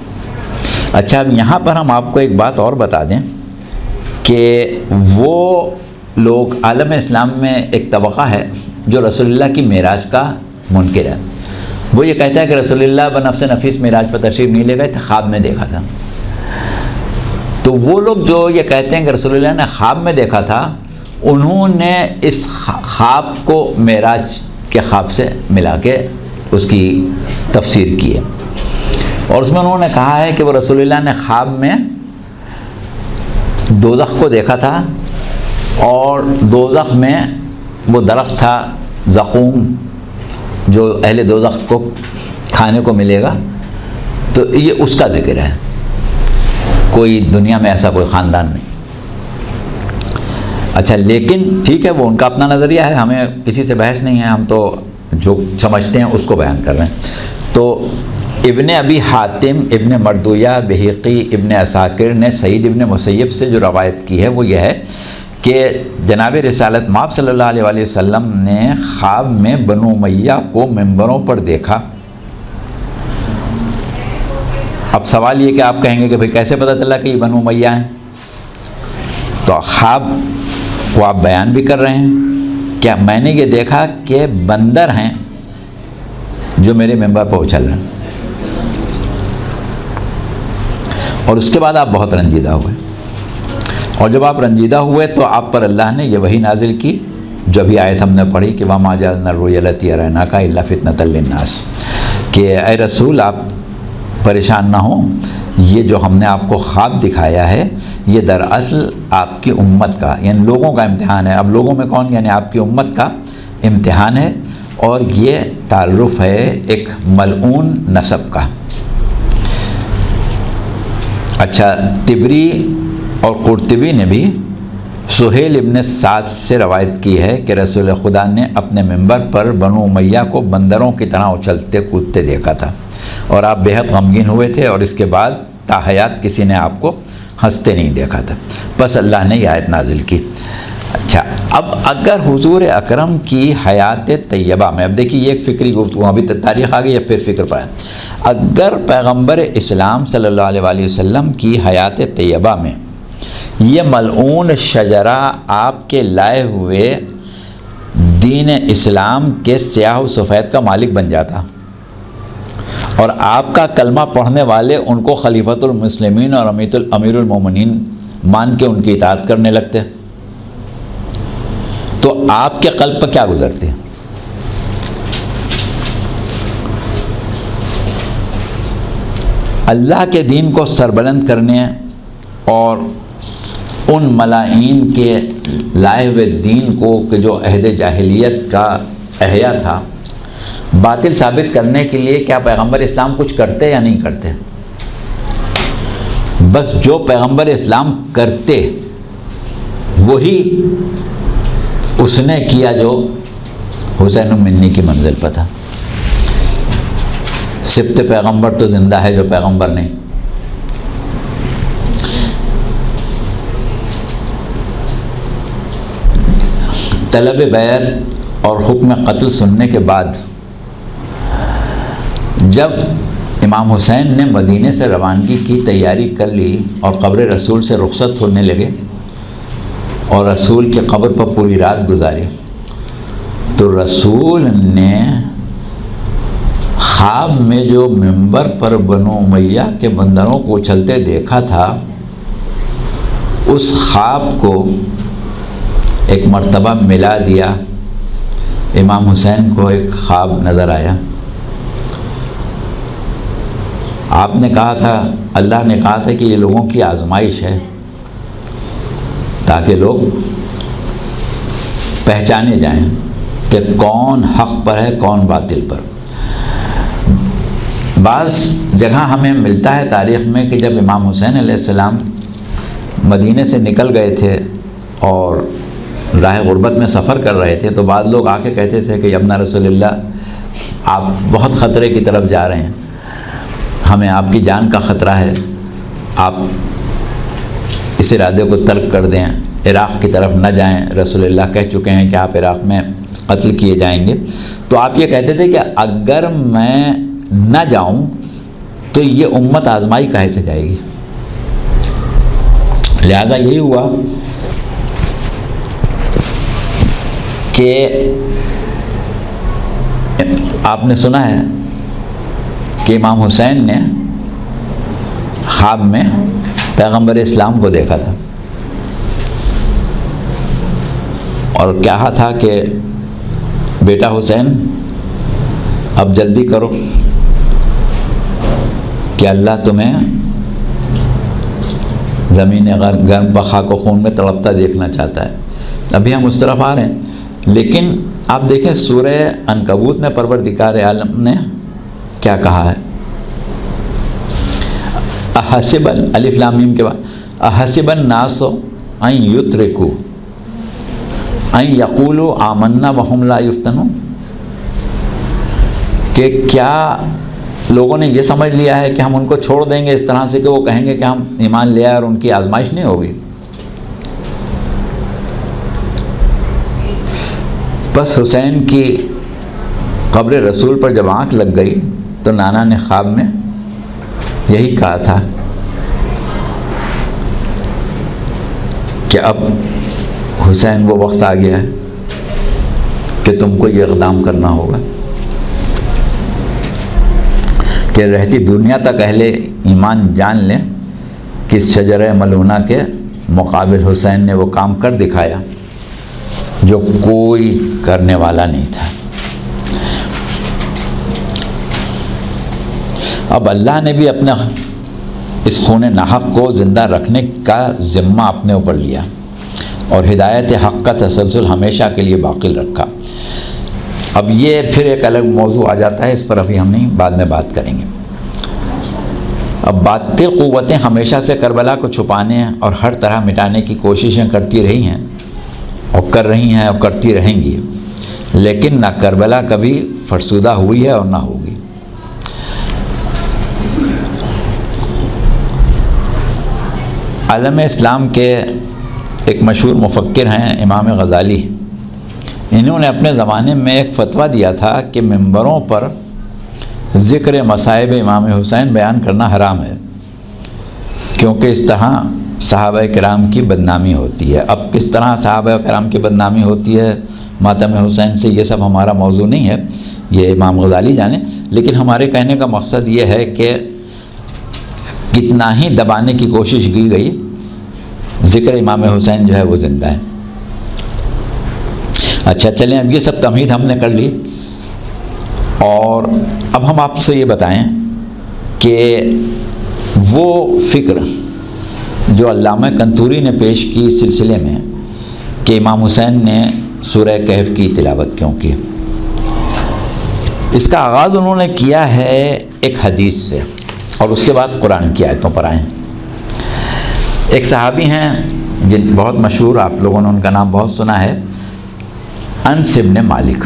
اچھا، اب یہاں پر ہم آپ کو ایک بات اور بتا دیں کہ وہ لوگ، عالم اسلام میں ایک طبقہ ہے جو رسول اللہ کی معراج کا منکر ہے۔ وہ یہ کہتا ہے کہ رسول اللہ بنفس نفیس معراج پر تشریف نہیں لے گئے تھے، خواب میں دیکھا تھا۔ تو وہ لوگ جو یہ کہتے ہیں کہ رسول اللہ نے خواب میں دیکھا تھا، انہوں نے اس خواب کو معراج کے خواب سے ملا کے اس کی تفسیر کی ہے، اور اس میں انہوں نے کہا ہے کہ وہ رسول اللہ نے خواب میں دوزخ کو دیکھا تھا، اور دوزخ میں وہ درخت تھا زقوم جو اہل دوزخ کو کھانے کو ملے گا، تو یہ اس کا ذکر ہے۔ کوئی دنیا میں ایسا کوئی خاندان نہیں۔ اچھا، لیکن ٹھیک ہے، وہ ان کا اپنا نظریہ ہے، ہمیں کسی سے بحث نہیں ہے، ہم تو جو سمجھتے ہیں اس کو بیان کر رہے ہیں۔ تو ابن ابی حاتم، ابن مردویہ، بہیقی، ابن عساکر نے سعید ابن مسیب سے جو روایت کی ہے وہ یہ ہے کہ جناب رسالت مآب صلی اللہ علیہ وآلہ وسلم نے خواب میں بنو امیہ کو ممبروں پر دیکھا۔ اب سوال یہ کہ آپ کہیں گے کہ بھئی کیسے پتہ چلا کہ یہ بنو امیہ ہیں؟ تو خواب کو آپ بیان بھی کر رہے ہیں، کیا میں نے یہ دیکھا کہ بندر ہیں جو میرے ممبر پر اچھل رہے ہیں، اور اس کے بعد آپ بہت رنجیدہ ہوئے، اور جب آپ رنجیدہ ہوئے تو آپ پر اللہ نے یہ وحی نازل کی جو ابھی آیت ہم نے پڑھی کہ وَمَا جَعَلْنَا الرُّؤْيَا الَّتِي أَرَيْنَاكَ إِلَّا فِتْنَةً لِلنَّاسِ، کہ اے رسول آپ پریشان نہ ہوں، یہ جو ہم نے آپ کو خواب دکھایا ہے یہ دراصل آپ کی امت کا، یعنی لوگوں کا امتحان ہے۔ اب لوگوں میں کون؟ یعنی آپ کی امت کا امتحان ہے، اور یہ تعارف ہے ایک ملعون نسب کا۔ اچھا، طبری اور قرطبی نے بھی سہیل ابن سعد سے روایت کی ہے کہ رسول خدا نے اپنے ممبر پر بنو امیہ کو بندروں کی طرح اچھلتے کودتے دیکھا تھا، اور آپ بہت غمگین ہوئے تھے، اور اس کے بعد تاحیات کسی نے آپ کو ہنستے نہیں دیکھا تھا، بس اللہ نے یہ آیت نازل کی۔ اچھا، اب اگر حضور اکرم کی حیات طیبہ میں، اب دیکھیے یہ ایک فکری گفتگو، ابھی تاریخ آ گئی یا پھر فکر پر ہے، اگر پیغمبر اسلام صلی اللہ علیہ وآلہ وسلم کی حیات طیبہ میں یہ ملعون شجرہ آپ کے لائے ہوئے دین اسلام کے سیاہ و سفید کا مالک بن جاتا، اور آپ کا کلمہ پڑھنے والے ان کو خلیفۃ المسلمین اور امیر المومنین مان کے ان کی اطاعت کرنے لگتے، تو آپ کے قلب پر کیا گزرتے؟ اللہ کے دین کو سربلند کرنے اور ان ملائین کے لائے ہوئے دین کو کہ جو عہد جاہلیت کا احیاء تھا، باطل ثابت کرنے کے لیے کیا پیغمبر اسلام کچھ کرتے یا نہیں کرتے؟ بس جو پیغمبر اسلام کرتے وہی اس نے کیا جو حسین منی کی منزل پر تھا۔ سبت پیغمبر تو زندہ ہے جو پیغمبر نہیں. طلب بیعت اور حکم قتل سننے کے بعد جب امام حسین نے مدینے سے روانگی کی تیاری کر لی اور قبر رسول سے رخصت ہونے لگے اور رسول کی قبر پر پوری رات گزاری، تو رسول نے خواب میں جو منبر پر بنو امیہ کے بندروں کو اچھلتے دیکھا تھا، اس خواب کو ایک مرتبہ ملا دیا. امام حسین کو ایک خواب نظر آیا. آپ نے کہا تھا، اللہ نے کہا تھا کہ یہ لوگوں کی آزمائش ہے تاکہ لوگ پہچانے جائیں کہ کون حق پر ہے کون باطل پر. بعض جگہ ہمیں ملتا ہے تاریخ میں کہ جب امام حسین علیہ السلام مدینے سے نکل گئے تھے اور راہ غربت میں سفر کر رہے تھے، تو بعض لوگ آ کے کہتے تھے کہ ابن رسول اللہ آپ بہت خطرے کی طرف جا رہے ہیں، ہمیں آپ کی جان کا خطرہ ہے، آپ اس ارادے کو ترک کر دیں، عراق کی طرف نہ جائیں، رسول اللہ کہہ چکے ہیں کہ آپ عراق میں قتل کیے جائیں گے. تو آپ یہ کہتے تھے کہ اگر میں نہ جاؤں تو یہ امت آزمائی کہے سے جائے گی. لہذا یہی ہوا کہ آپ نے سنا ہے کہ امام حسین نے خواب میں پیغمبر اسلام کو دیکھا تھا اور کہا تھا کہ بیٹا حسین اب جلدی کرو کہ اللہ تمہیں زمین گرم پر خاک و خون میں تڑپتا دیکھنا چاہتا ہے. ابھی ہم اس طرف آ رہے ہیں، لیکن آپ دیکھیں سورہ عنکبوت میں پروردگار عالم نے کیا کہا ہے. احسب الف لام میم کے بعد احسب الناس ان یترکوا ان یقولوا آمنا وهم لا یفتنون، کہ کیا لوگوں نے یہ سمجھ لیا ہے کہ ہم ان کو چھوڑ دیں گے اس طرح سے کہ وہ کہیں گے کہ ہم ایمان لے آئے اور ان کی آزمائش نہیں ہوگی. بس حسین کی قبر رسول پر جب آنکھ لگ گئی تو نانا نے خواب میں یہی کہا تھا کہ اب حسین وہ وقت آ گیا ہے کہ تم کو یہ اقدام کرنا ہوگا کہ رہتی دنیا تک اہل ایمان جان لیں کہ شجرہ ملونہ کے مقابل حسین نے وہ کام کر دکھایا جو کوئی کرنے والا نہیں تھا. اب اللہ نے بھی اپنے اس خون ناحق کو زندہ رکھنے کا ذمہ اپنے اوپر لیا اور ہدایت حق کا تسلسل ہمیشہ کے لیے باقی رکھا. اب یہ پھر ایک الگ موضوع آ جاتا ہے، اس پر ابھی ہم نہیں، بعد میں بات کریں گے. اب باطل قوتیں ہمیشہ سے کربلا کو چھپانے اور ہر طرح مٹانے کی کوششیں کرتی رہی ہیں اور کر رہی ہیں اور کرتی رہیں گی، لیکن نہ کربلا کبھی فرسودہ ہوئی ہے اور نہ ہوگی. عالم اسلام کے ایک مشہور مفکر ہیں امام غزالی. انہوں نے اپنے زمانے میں ایک فتویٰ دیا تھا کہ منبروں پر ذکر مصائب امام حسین بیان کرنا حرام ہے، کیونکہ اس طرح صحابہ کرام کی بدنامی ہوتی ہے. اب کس طرح صحابہ کرام کی بدنامی ہوتی ہے ماتم حسین سے، یہ سب ہمارا موضوع نہیں ہے، یہ امام غزالی جانے. لیکن ہمارے کہنے کا مقصد یہ ہے کہ کتنا ہی دبانے کی کوشش کی گئی، ذکر امام حسین جو ہے وہ زندہ ہے. اچھا چلیں، اب یہ سب تمہید ہم نے کر لی، اور اب ہم آپ سے یہ بتائیں کہ وہ فکر جو علامہ کنتوری نے پیش کی اس سلسلے میں کہ امام حسین نے سورہ کہف کی تلاوت کیوں کی، اس کا آغاز انہوں نے کیا ہے ایک حدیث سے اور اس کے بعد قرآن کی آیتوں پر آئیں. ایک صحابی ہیں جن بہت مشہور، آپ لوگوں نے ان کا نام بہت سنا ہے، انس بن مالک.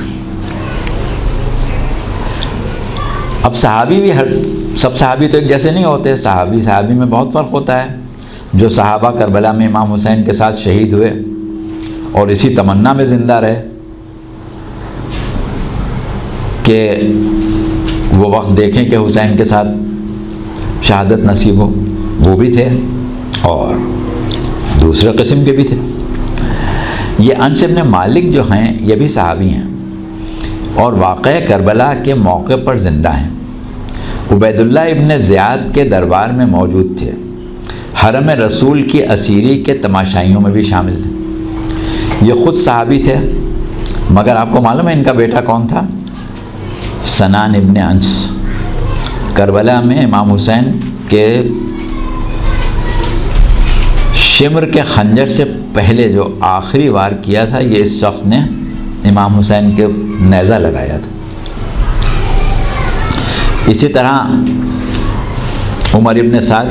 اب صحابی بھی سب صحابی تو ایک جیسے نہیں ہوتے، صحابی میں بہت فرق ہوتا ہے۔ جو صحابہ کربلا میں امام حسین کے ساتھ شہید ہوئے اور اسی تمنا میں زندہ رہے کہ وہ وقت دیکھیں کہ حسین کے ساتھ شہادت نصیب ہو، وہ بھی تھے، اور دوسرے قسم کے بھی تھے۔ یہ انس ابن مالک جو ہیں یہ بھی صحابی ہیں اور واقعہ کربلا کے موقع پر زندہ ہیں۔ عبید اللہ ابن زیاد کے دربار میں موجود تھے، حرم رسول کی اسیری کے تماشائیوں میں بھی شامل تھے۔ یہ خود صحابی تھے، مگر آپ کو معلوم ہے ان کا بیٹا کون تھا؟ سنان ابن انس۔ کربلا میں امام حسین کے شمر کے خنجر سے پہلے جو آخری وار کیا تھا، یہ اس شخص نے امام حسین کے نیزہ لگایا تھا۔ اسی طرح عمر ابن سعد،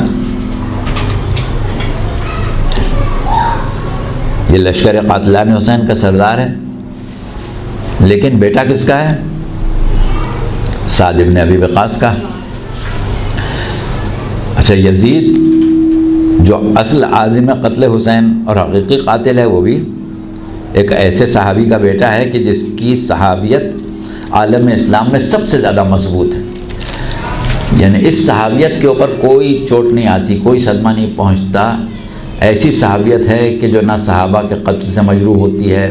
یہ لشکر قاتلان حسین کا سردار ہے، لیکن بیٹا کس کا ہے؟ سعد ابن ابی وقاص کا۔ اچھا، یزید جو اصل عازم قتل حسین اور حقیقی قاتل ہے، وہ بھی ایک ایسے صحابی کا بیٹا ہے کہ جس کی صحابیت عالم اسلام میں سب سے زیادہ مضبوط ہے، یعنی اس صحابیت کے اوپر کوئی چوٹ نہیں آتی، کوئی صدمہ نہیں پہنچتا۔ ایسی صحابیت ہے کہ جو نہ صحابہ کے قتل سے مجروح ہوتی ہے،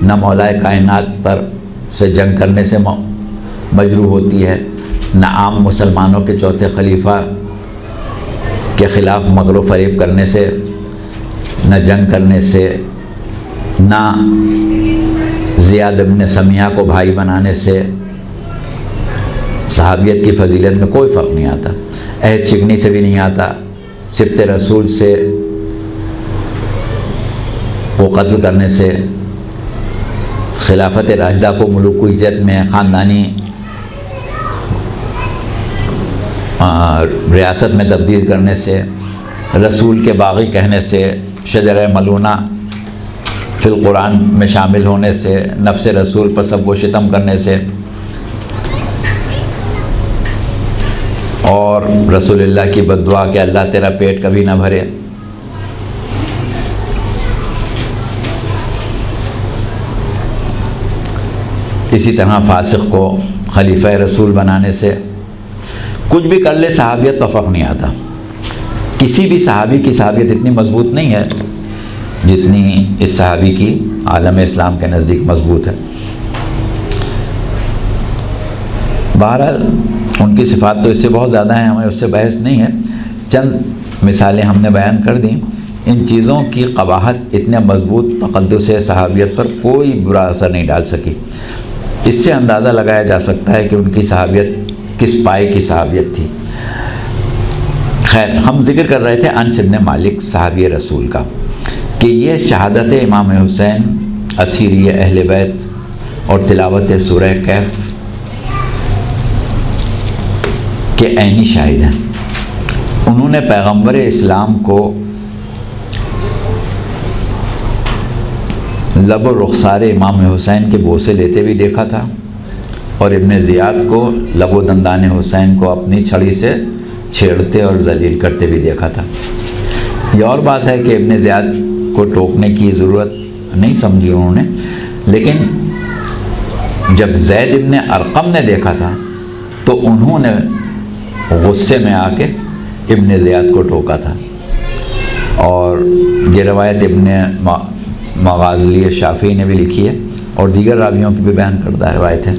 نہ مولائے کائنات پر سے جنگ کرنے سے مجروح ہوتی ہے، نہ عام مسلمانوں کے چوتھے خلیفہ کے خلاف مکر و فریب کرنے سے، نہ جنگ کرنے سے، نہ زیاد ابن سمیہ کو بھائی بنانے سے۔ صحابیت کی فضیلت میں کوئی فرق نہیں آتا، عہد شکنی سے بھی نہیں آتا، سبط رسول سے وہ قتل کرنے سے، خلافت راشدہ کو ملوکیت میں خاندانی ریاست میں تبدیل کرنے سے، رسول کے باغی کہنے سے، شجرہ ملونہ فی القرآن میں شامل ہونے سے، نفس رسول پر سب و شتم کرنے سے، اور رسول اللہ کی بد دعا کہ اللہ تیرا پیٹ کبھی نہ بھرے۔ اسی طرح فاسق کو خلیفہ رسول بنانے سے، کچھ بھی کر لے صحابیت پر فرق نہیں آتا۔ کسی بھی صحابی کی صحابیت اتنی مضبوط نہیں ہے جتنی اس صحابی کی عالم اسلام کے نزدیک مضبوط ہے۔ بہرحال ان کی صفات تو اس سے بہت زیادہ ہیں، ہمیں اس سے بحث نہیں ہے، چند مثالیں ہم نے بیان کر دیں۔ ان چیزوں کی قباحت اتنے مضبوط تقدس صحابیت پر کوئی برا اثر نہیں ڈال سکی۔ اس سے اندازہ لگایا جا سکتا ہے کہ ان کی صحابیت کس پائے کی صحابیت تھی۔ خیر، ہم ذکر کر رہے تھے انس ابن مالک صحابی رسول کا، کہ یہ شہادت امام حسین، اسیری اہل بیت اور تلاوت سورہ کہف کے عینی شاہد ہیں۔ انہوں نے پیغمبر اسلام کو لب و رخسار امام حسین کے بوسے لیتے بھی دیکھا تھا، اور ابن زیاد کو لب و دندان حسین کو اپنی چھڑی سے چھیڑتے اور ذلیل کرتے بھی دیکھا تھا۔ یہ اور بات ہے کہ ابن زیاد کو ٹوکنے کی ضرورت نہیں سمجھی انہوں نے، لیکن جب زید ابن ارقم نے دیکھا تھا تو انہوں نے غصے میں آ کے ابن زیاد کو ٹوکا تھا۔ اور یہ روایت ابن مغازلی شافعی نے بھی لکھی ہے، اور دیگر راویوں کی بھی بیان کردہ روایت ہے۔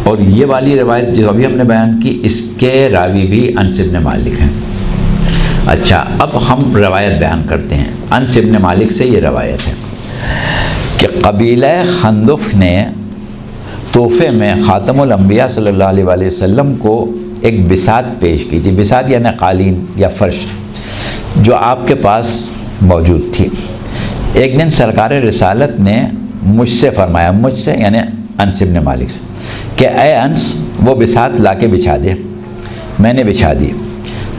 اور یہ والی روایت جو ابھی ہم نے بیان کی، اس کے راوی بھی انس ابن مالک ہیں۔ اچھا، اب ہم روایت بیان کرتے ہیں۔ انس ابن مالک سے یہ روایت ہے کہ قبیلہ خندف نے تحفے میں خاتم الانبیاء صلی اللہ علیہ وآلہ وسلم کو ایک بساط پیش کی تھی۔ بساط یعنی قالین یا فرش، جو آپ کے پاس موجود تھی۔ ایک دن سرکار رسالت نے مجھ سے فرمایا، مجھ سے یعنی انس ابن مالک سے، کہ اے انس وہ بساط لا کے بچھا دے۔ میں نے بچھا دی۔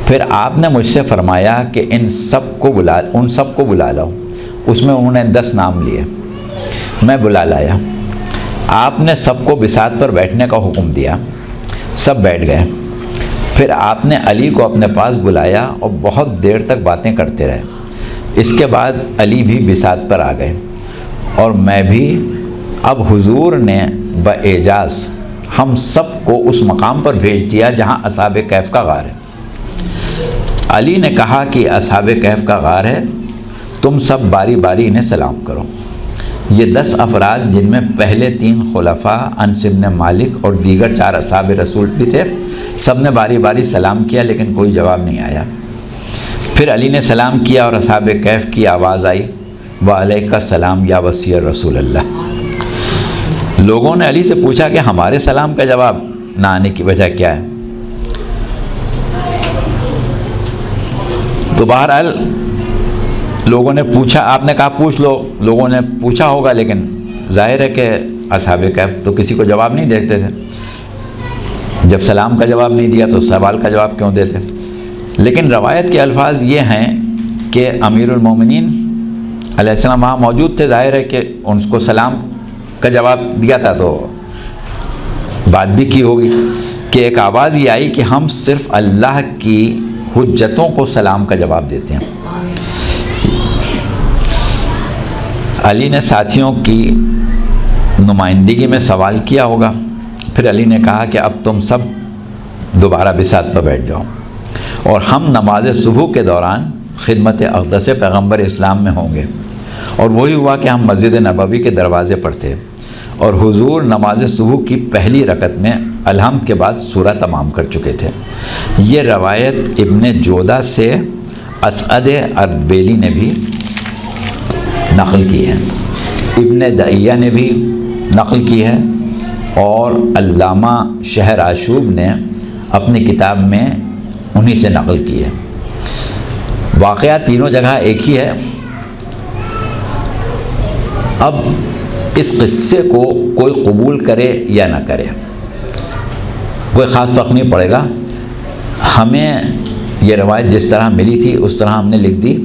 پھر آپ نے مجھ سے فرمایا کہ ان سب کو بلا لاؤ۔ اس میں انہوں نے 10 نام لیے، میں بلا لایا۔ آپ نے سب کو بساط پر بیٹھنے کا حکم دیا۔ سب بیٹھ گئے۔ پھر آپ نے علی کو اپنے پاس بلایا اور بہت دیر تک باتیں کرتے رہے۔ اس کے بعد علی بھی بساط پر آ گئے اور میں بھی۔ اب حضور نے باعجاز ہم سب کو اس مقام پر بھیج دیا جہاں اصحاب کہف کا غار ہے۔ علی نے کہا کہ اصحاب کہف کا غار ہے، تم سب باری باری انہیں سلام کرو۔ یہ 10 افراد جن میں پہلے 3 خلفاء انس بن مالک اور دیگر 4 اصحاب رسول بھی تھے، سب نے باری باری سلام کیا لیکن کوئی جواب نہیں آیا۔ پھر علی نے سلام کیا اور اصحاب کہف کی آواز آئی، وعلیک السلام یا وصی رسول اللہ۔ لوگوں نے علی سے پوچھا کہ ہمارے سلام کا جواب نہ آنے کی وجہ کیا ہے؟ تو بہرحال لوگوں نے پوچھا، آپ نے کہا پوچھ لو، لوگوں نے پوچھا ہوگا، لیکن ظاہر ہے کہ اصحاب کہف تو کسی کو جواب نہیں دیتے تھے۔ جب سلام کا جواب نہیں دیا تو سوال کا جواب کیوں دیتے؟ لیکن روایت کے الفاظ یہ ہیں کہ امیر المومنین علیہ السلام وہاں موجود تھے، ظاہر ہے کہ ان کو سلام کا جواب دیا تھا تو بات بھی کی ہوگی کہ ایک آواز یہ آئی کہ ہم صرف اللہ کی حجتوں کو سلام کا جواب دیتے ہیں۔ علی نے ساتھیوں کی نمائندگی میں سوال کیا ہوگا۔ پھر علی نے کہا کہ اب تم سب دوبارہ بساط پر بیٹھ جاؤ اور ہم نماز صبح کے دوران خدمت اقدس پیغمبر اسلام میں ہوں گے۔ اور وہی ہوا کہ ہم مسجد نبوی کے دروازے پر تھے اور حضور نماز صبح کی پہلی رکعت میں الحمد کے بعد سورہ تمام کر چکے تھے۔ یہ روایت ابن جودہ سے اسعد اربیلی نے بھی نقل کی ہے، ابن دعیہ نے بھی نقل کی ہے اور علامہ شہر آشوب نے اپنی کتاب میں انہی سے نقل کی ہے۔ واقعہ تینوں جگہ ایک ہی ہے۔ اب اس قصے کو کوئی قبول کرے یا نہ کرے کوئی خاص فرق نہیں پڑے گا۔ ہمیں یہ روایت جس طرح ملی تھی اس طرح ہم نے لکھ دی،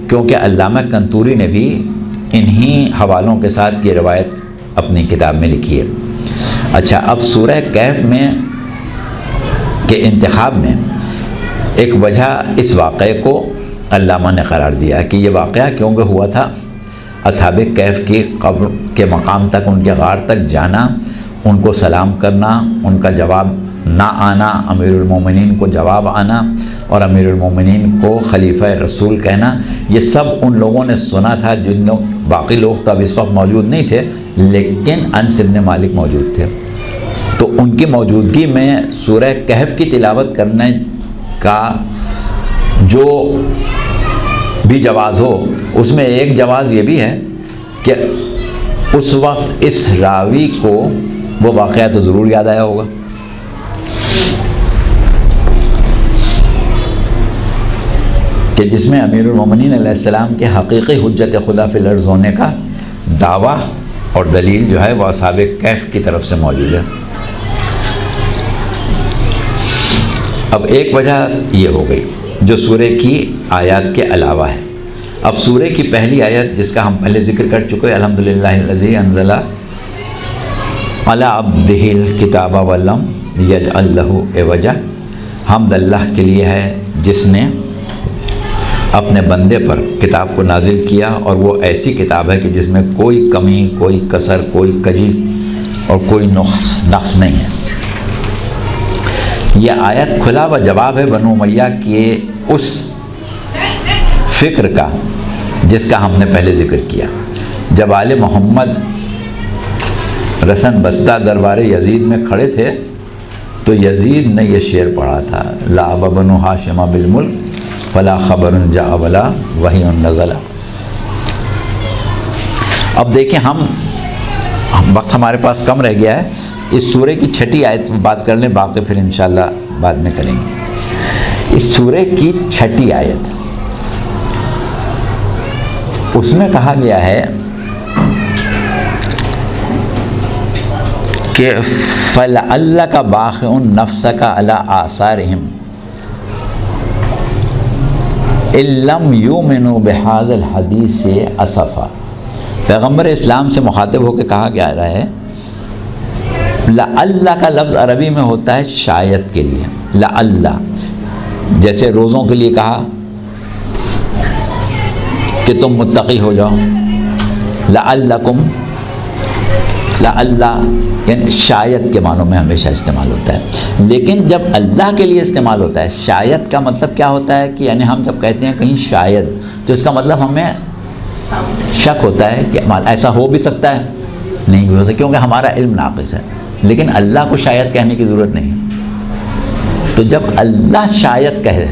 کیونکہ علامہ کنتوری نے بھی انہی حوالوں کے ساتھ یہ روایت اپنی کتاب میں لکھی ہے۔ اچھا، اب سورہ کہف میں کے انتخاب میں ایک وجہ اس واقعے کو علامہ نے قرار دیا کہ یہ واقعہ کیونکہ ہوا تھا اصحاب کہف کی قبر کے مقام تک، ان کے غار تک جانا، ان کو سلام کرنا، ان کا جواب نہ آنا، امیر المومنین کو جواب آنا اور امیر المومنین کو خلیفہ رسول کہنا، یہ سب ان لوگوں نے سنا تھا جن لوگ، باقی لوگ تو اب اس وقت موجود نہیں تھے لیکن انس بن مالک موجود تھے، تو ان کی موجودگی میں سورہ کہف کی تلاوت کرنے کا جو بھی جواز ہو، اس میں ایک جواز یہ بھی ہے کہ اس وقت اس راوی کو وہ واقعہ تو ضرور یاد آیا ہوگا۔ کہ جس میں امیر المومنین علیہ السلام کے حقیقی حجت خدا فی الارض ہونے کا دعویٰ اور دلیل جو ہے وہ اصحاب کہف کی طرف سے موجود ہے۔ اب ایک وجہ یہ ہو گئی جو سورہ کی آیات کے علاوہ ہے۔ اب سورہ کی پہلی آیت جس کا ہم پہلے ذکر کر چکے، الحمدللہ الذی انزل علی عبدہ الکتاب ولم یجعل لہ عوجا، حمد اللہ کے لیے ہے جس نے اپنے بندے پر کتاب کو نازل کیا اور وہ ایسی کتاب ہے کہ جس میں کوئی کمی، کوئی کسر، کوئی کجی اور کوئی نقص نہیں ہے۔ یہ آیت کھلا و جواب ہے بنو امیہ کے اس فکر کا جس کا ہم نے پہلے ذکر کیا۔ جب آل محمد رسن بستہ دربار یزید میں کھڑے تھے تو یزید نے یہ شعر پڑھا تھا، لعب بنو ہاشم بالملک فلا خبر جاء ولا وحی نزل۔ اب دیکھیں، ہم وقت ہمارے پاس کم رہ گیا ہے، اس سورہ کی چھٹی آیت بات کر لیں، باقی پھر انشاءاللہ بعد میں کریں گے۔ اس سورہ کی چھٹی آیت، اس میں کہا گیا ہے کہ فَلَعَلَّكَ بَاخِعٌ نَفْسَكَ عَلَىٰ آثَارِهِمْ إِن لَّمْ يُؤْمِنُوا بِهَٰذَا الْحَدِيثِ أَسَفًا۔ پیغمبر اسلام سے مخاطب ہو کے کہا گیا رہا ہے لعل کا لفظ عربی میں ہوتا ہے شاید کے لیے، لعل، جیسے روزوں کے لیے کہا کہ تم متقی ہو جاؤ، لعلکم، لعل یعنی شاید کے معنوں میں ہمیشہ استعمال ہوتا ہے۔ لیکن جب اللہ کے لیے استعمال ہوتا ہے شاید کا مطلب کیا ہوتا ہے کہ یعنی ہم جب کہتے ہیں کہیں شاید تو اس کا مطلب ہمیں شک ہوتا ہے کہ ایسا ہو بھی سکتا ہے، نہیں بھی ہو سکتا، کیونکہ ہمارا علم ناقص ہے۔ لیکن اللہ کو شاید کہنے کی ضرورت نہیں۔ تو جب اللہ شاید کہے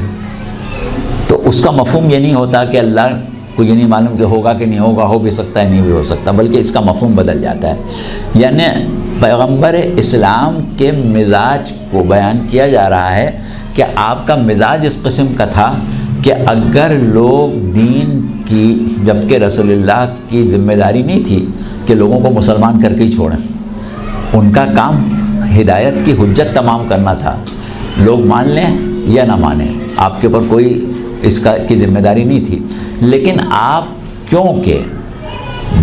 تو اس کا مفہوم یہ نہیں ہوتا کہ اللہ کو یہ نہیں معلوم کہ ہوگا کہ نہیں ہوگا، ہو بھی سکتا ہے نہیں بھی ہو سکتا، بلکہ اس کا مفہوم بدل جاتا ہے۔ یعنی پیغمبر اسلام کے مزاج کو بیان کیا جا رہا ہے کہ آپ کا مزاج اس قسم کا تھا کہ اگر لوگ دین کی، جبکہ رسول اللہ کی ذمہ داری نہیں تھی کہ لوگوں کو مسلمان کر کے ہی چھوڑیں، ان کا کام ہدایت کی حجت تمام کرنا تھا، لوگ مان لیں یا نہ مانیں، آپ کے اوپر کوئی اس کی ذمہ داری نہیں تھی۔ لیکن آپ کیونکہ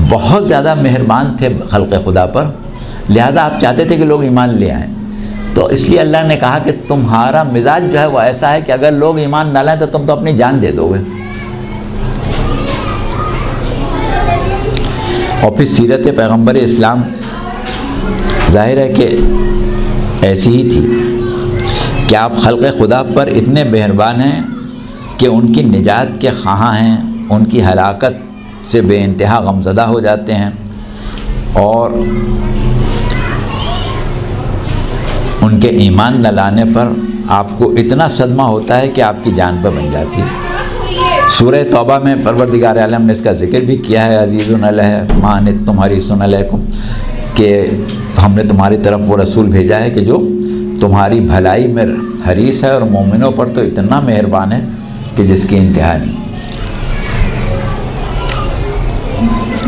بہت زیادہ مہربان تھے خلق خدا پر، لہذا آپ چاہتے تھے کہ لوگ ایمان لے آئیں، تو اس لیے اللہ نے کہا کہ تمہارا مزاج جو ہے وہ ایسا ہے کہ اگر لوگ ایمان نہ لائیں تو تم تو اپنی جان دے دو گے۔ اور پھر سیرت پیغمبر اسلام ظاہر ہے کہ ایسی ہی تھی کہ آپ خلق خدا پر اتنے مہربان ہیں کہ ان کی نجات کے خواہاں ہیں، ان کی ہلاکت سے بے انتہا غمزدہ ہو جاتے ہیں، اور ان کے ایمان نہ لانے پر آپ کو اتنا صدمہ ہوتا ہے کہ آپ کی جان پر بن جاتی ہے۔ سورہ توبہ میں پروردگار عالم نے اس کا ذکر بھی کیا ہے، عزیزٌ علیہ ما عنتم حریصٌ علیکم، کہ ہم نے تمہاری طرف وہ رسول بھیجا ہے کہ جو تمہاری بھلائی میں حریص ہے، اور مومنوں پر تو اتنا مہربان ہے کہ جس کی انتہا نہیں۔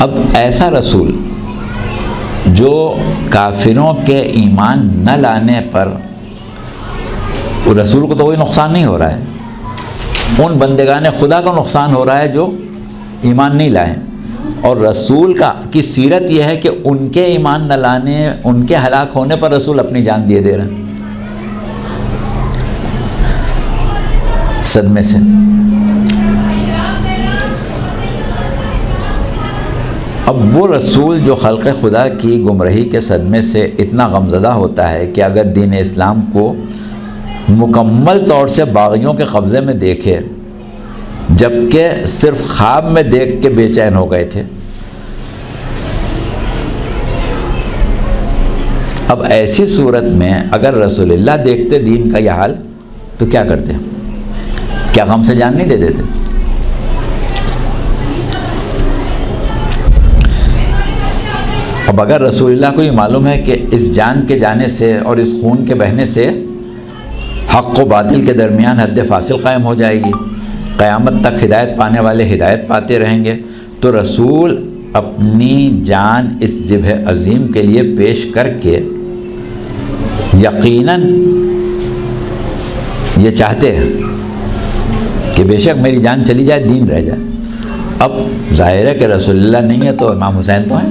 اب ایسا رسول جو کافروں کے ایمان نہ لانے پر، رسول کو تو کوئی نقصان نہیں ہو رہا ہے، ان بندگان خدا کو نقصان ہو رہا ہے جو ایمان نہیں لائیں، اور رسول کی سیرت یہ ہے کہ ان کے ایمان نہ لانے، ان کے ہلاک ہونے پر رسول اپنی جان دے رہے ہیں صدمے سے۔ اب وہ رسول جو خلق خدا کی گمراہی کے صدمے سے اتنا غمزدہ ہوتا ہے کہ اگر دین اسلام کو مکمل طور سے باغیوں کے قبضے میں دیکھے، جبکہ صرف خواب میں دیکھ کے بے چین ہو گئے تھے، اب ایسی صورت میں اگر رسول اللہ دیکھتے دین کا یہ حال تو کیا کرتے؟ کیا غم سے جان نہیں دے دیتے؟ اب اگر رسول اللہ کو یہ معلوم ہے کہ اس جان کے جانے سے اور اس خون کے بہنے سے حق و باطل کے درمیان حد فاصل قائم ہو جائے گی، قیامت تک ہدایت پانے والے ہدایت پاتے رہیں گے، تو رسول اپنی جان اس ذبح عظیم کے لیے پیش کر کے یقیناً یہ چاہتے ہیں کہ بے شک میری جان چلی جائے، دین رہ جائے۔ اب ظاہر ہے کہ رسول اللہ نہیں ہے تو امام حسین تو ہیں،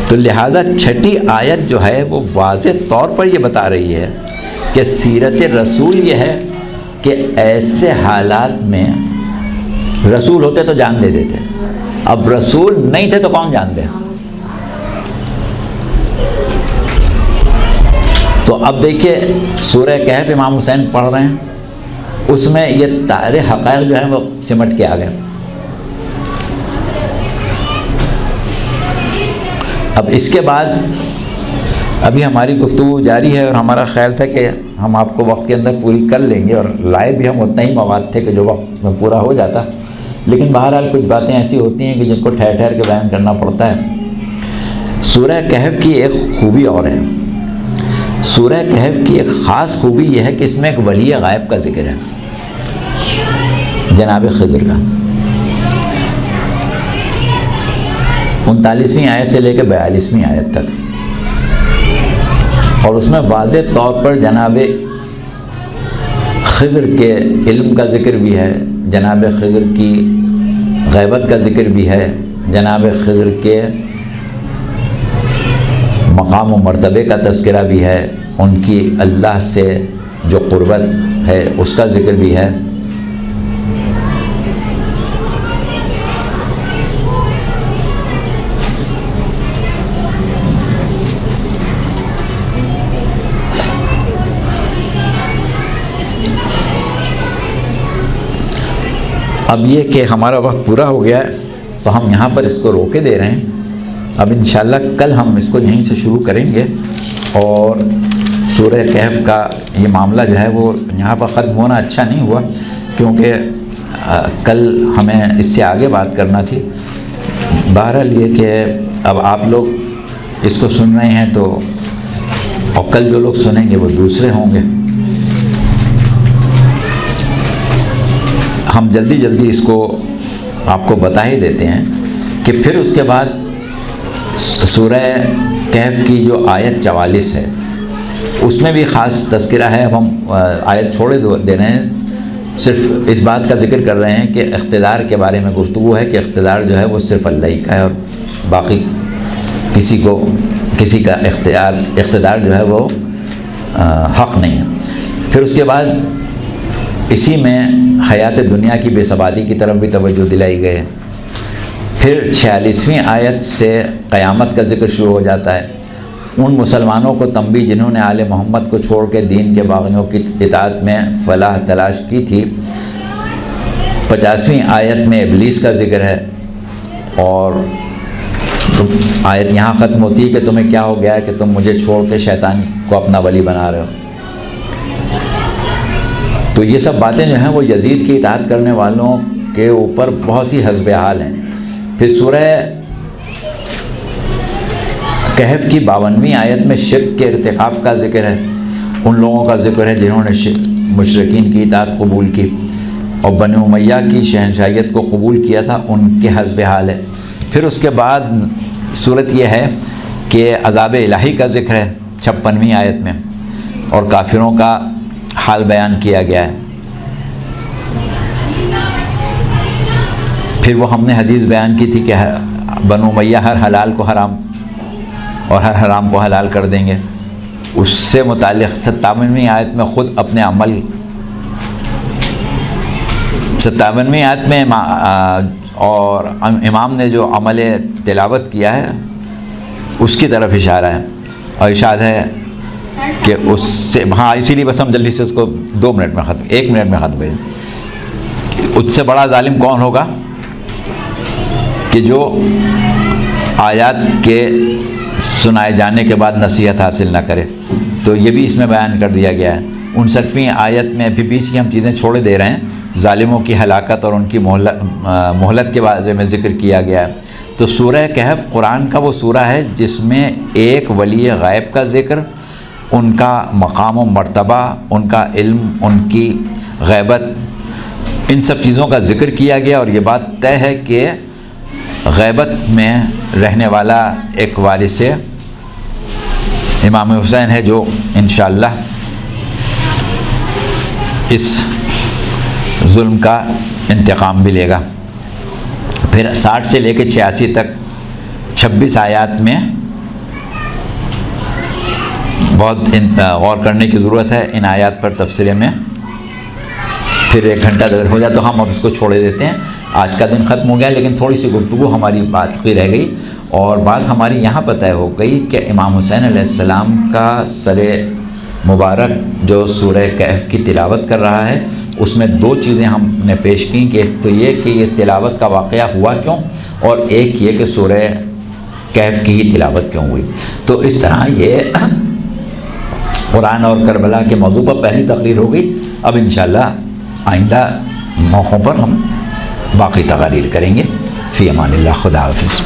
تو لہٰذا چھٹی آیت جو ہے وہ واضح طور پر یہ بتا رہی ہے کہ سیرت رسول یہ ہے کہ ایسے حالات میں رسول ہوتے تو جان دے دیتے، اب رسول نہیں تھے تو کون جان دے؟ تو اب دیکھیے سورہ کہف امام حسین پڑھ رہے ہیں، اس میں یہ سارے حقائق جو ہیں وہ سمٹ کے آ گئے۔ اب اس کے بعد ابھی ہماری گفتگو جاری ہے، اور ہمارا خیال تھا کہ ہم آپ کو وقت کے اندر پوری کر لیں گے، اور لائے بھی ہم اتنا ہی مواد تھے کہ جو وقت میں پورا ہو جاتا، لیکن بہرحال کچھ باتیں ایسی ہوتی ہیں کہ جن کو ٹھہر ٹھہر کے بیان کرنا پڑتا ہے۔ سورہ کہف کی ایک خوبی اور ہے، سورہ کہف کی ایک خاص خوبی یہ ہے کہ اس میں ایک ولی غائب کا ذکر ہے، جناب خضر کا۔ 39ویں آیت سے لے کے 42ویں آیت تک، اور اس میں واضح طور پر جناب خضر کے علم کا ذکر بھی ہے، جناب خضر کی غیبت کا ذکر بھی ہے، جناب خضر کے مقام و مرتبے کا تذکرہ بھی ہے، ان کی اللہ سے جو قربت ہے اس کا ذکر بھی ہے۔ اب یہ کہ ہمارا وقت پورا ہو گیا ہے تو ہم یہاں پر اس کو روکے دے رہے ہیں۔ اب انشاءاللہ کل ہم اس کو یہیں سے شروع کریں گے، اور سورہ کہف کا یہ معاملہ جو ہے وہ یہاں پر ختم ہونا اچھا نہیں ہوا، کیونکہ کل ہمیں اس سے آگے بات کرنا تھی۔ بہرحال یہ کہ اب آپ لوگ اس کو سن رہے ہیں تو، اور کل جو لوگ سنیں گے وہ دوسرے ہوں گے۔ ہم جلدی جلدی اس کو آپ کو بتا ہی دیتے ہیں کہ پھر اس کے بعد سورہ کہف کی جو آیت 44 ہے اس میں بھی خاص تذکرہ ہے۔ ہم آیت چھوڑے دے رہے ہیں، صرف اس بات کا ذکر کر رہے ہیں کہ اقتدار کے بارے میں گفتگو ہے، کہ اقتدار جو ہے وہ صرف اللہ ہی کا ہے، اور باقی کسی کا اقتدار جو ہے وہ حق نہیں ہے۔ پھر اس کے بعد اسی میں حیات دنیا کی بے ثباتی کی طرف بھی توجہ دلائی گئی ہے۔ پھر 46ویں آیت سے قیامت کا ذکر شروع ہو جاتا ہے۔ ان مسلمانوں کو تنبیہ جنہوں نے آل محمد کو چھوڑ کے دین کے باغیوں کی اطاعت میں فلاح تلاش کی تھی۔ 50ویں آیت میں ابلیس کا ذکر ہے، اور آیت یہاں ختم ہوتی ہے کہ تمہیں کیا ہو گیا ہے کہ تم مجھے چھوڑ کے شیطان کو اپنا ولی بنا رہے ہو۔ تو یہ سب باتیں جو ہیں وہ یزید کی اطاعت کرنے والوں کے اوپر بہت ہی حسب حال ہیں۔ پھر سورہ کہف کی 52ویں آیت میں شرک کے ارتکاب کا ذکر ہے، ان لوگوں کا ذکر ہے جنہوں نے مشرکین کی اطاعت قبول کی اور بنو امیہ کی شہنشاہیت کو قبول کیا تھا، ان کے حسب حال ہے۔ پھر اس کے بعد صورت یہ ہے کہ عذاب الہی کا ذکر ہے 56ویں آیت میں، اور کافروں کا حال بیان کیا گیا ہے۔ پھر وہ ہم نے حدیث بیان کی تھی کہ بنو امیہ ہر حلال کو حرام اور ہر حرام کو حلال کر دیں گے۔ اس سے متعلق 57ویں آیت میں خود اپنے عمل، 57ویں آیت میں اور امام نے جو عمل تلاوت کیا ہے اس کی طرف اشارہ ہے، اور ارشاد ہے کہ اس سے، ہاں اسی لیے بس ہم جلدی سے اس کو 2 منٹ میں ختم، 1 منٹ میں ختم کریں۔ اس سے بڑا ظالم کون ہوگا کہ جو آیات کے سنائے جانے کے بعد نصیحت حاصل نہ کرے۔ تو یہ بھی اس میں بیان کر دیا گیا ہے۔ 59ویں آیت میں بھی بیچ کی ہم چیزیں چھوڑے دے رہے ہیں، ظالموں کی ہلاکت اور ان کی مہلت کے بارے میں ذکر کیا گیا ہے۔ تو سورہ کہف قرآن کا وہ سورہ ہے جس میں ایک ولی غیب کا ذکر، ان کا مقام و مرتبہ، ان کا علم، ان کی غیبت، ان سب چیزوں کا ذکر کیا گیا، اور یہ بات طے ہے کہ غیبت میں رہنے والا ایک وارث امام حسین ہے جو انشاءاللہ اس ظلم کا انتقام بھی لے گا۔ پھر 60 سے لے کے 86 تک 26 آیات میں بہت غور کرنے کی ضرورت ہے ان آیات پر تفسیر میں۔ پھر 1 گھنٹہ اگر ہو جائے تو ہم اب اس کو چھوڑے دیتے ہیں۔ آج کا دن ختم ہو گیا، لیکن تھوڑی سی گفتگو ہماری باقی رہ گئی، اور بات ہماری یہاں پر طے ہو گئی کہ امام حسین علیہ السلام کا سر مبارک جو سورہ کہف کی تلاوت کر رہا ہے، اس میں 2 چیزیں ہم نے پیش کی، کہ ایک تو یہ کہ یہ تلاوت کا واقعہ ہوا کیوں، اور ایک یہ کہ سورہ کہف کی ہی تلاوت کیوں ہوئی۔ تو اس طرح یہ قرآن اور کربلا کے موضوع پر پہلی تقریر ہو گئی۔ اب انشاءاللہ آئندہ موقعوں پر ہم باقی تقاریر کریں گے۔ فی امان اللہ، خدا حافظ۔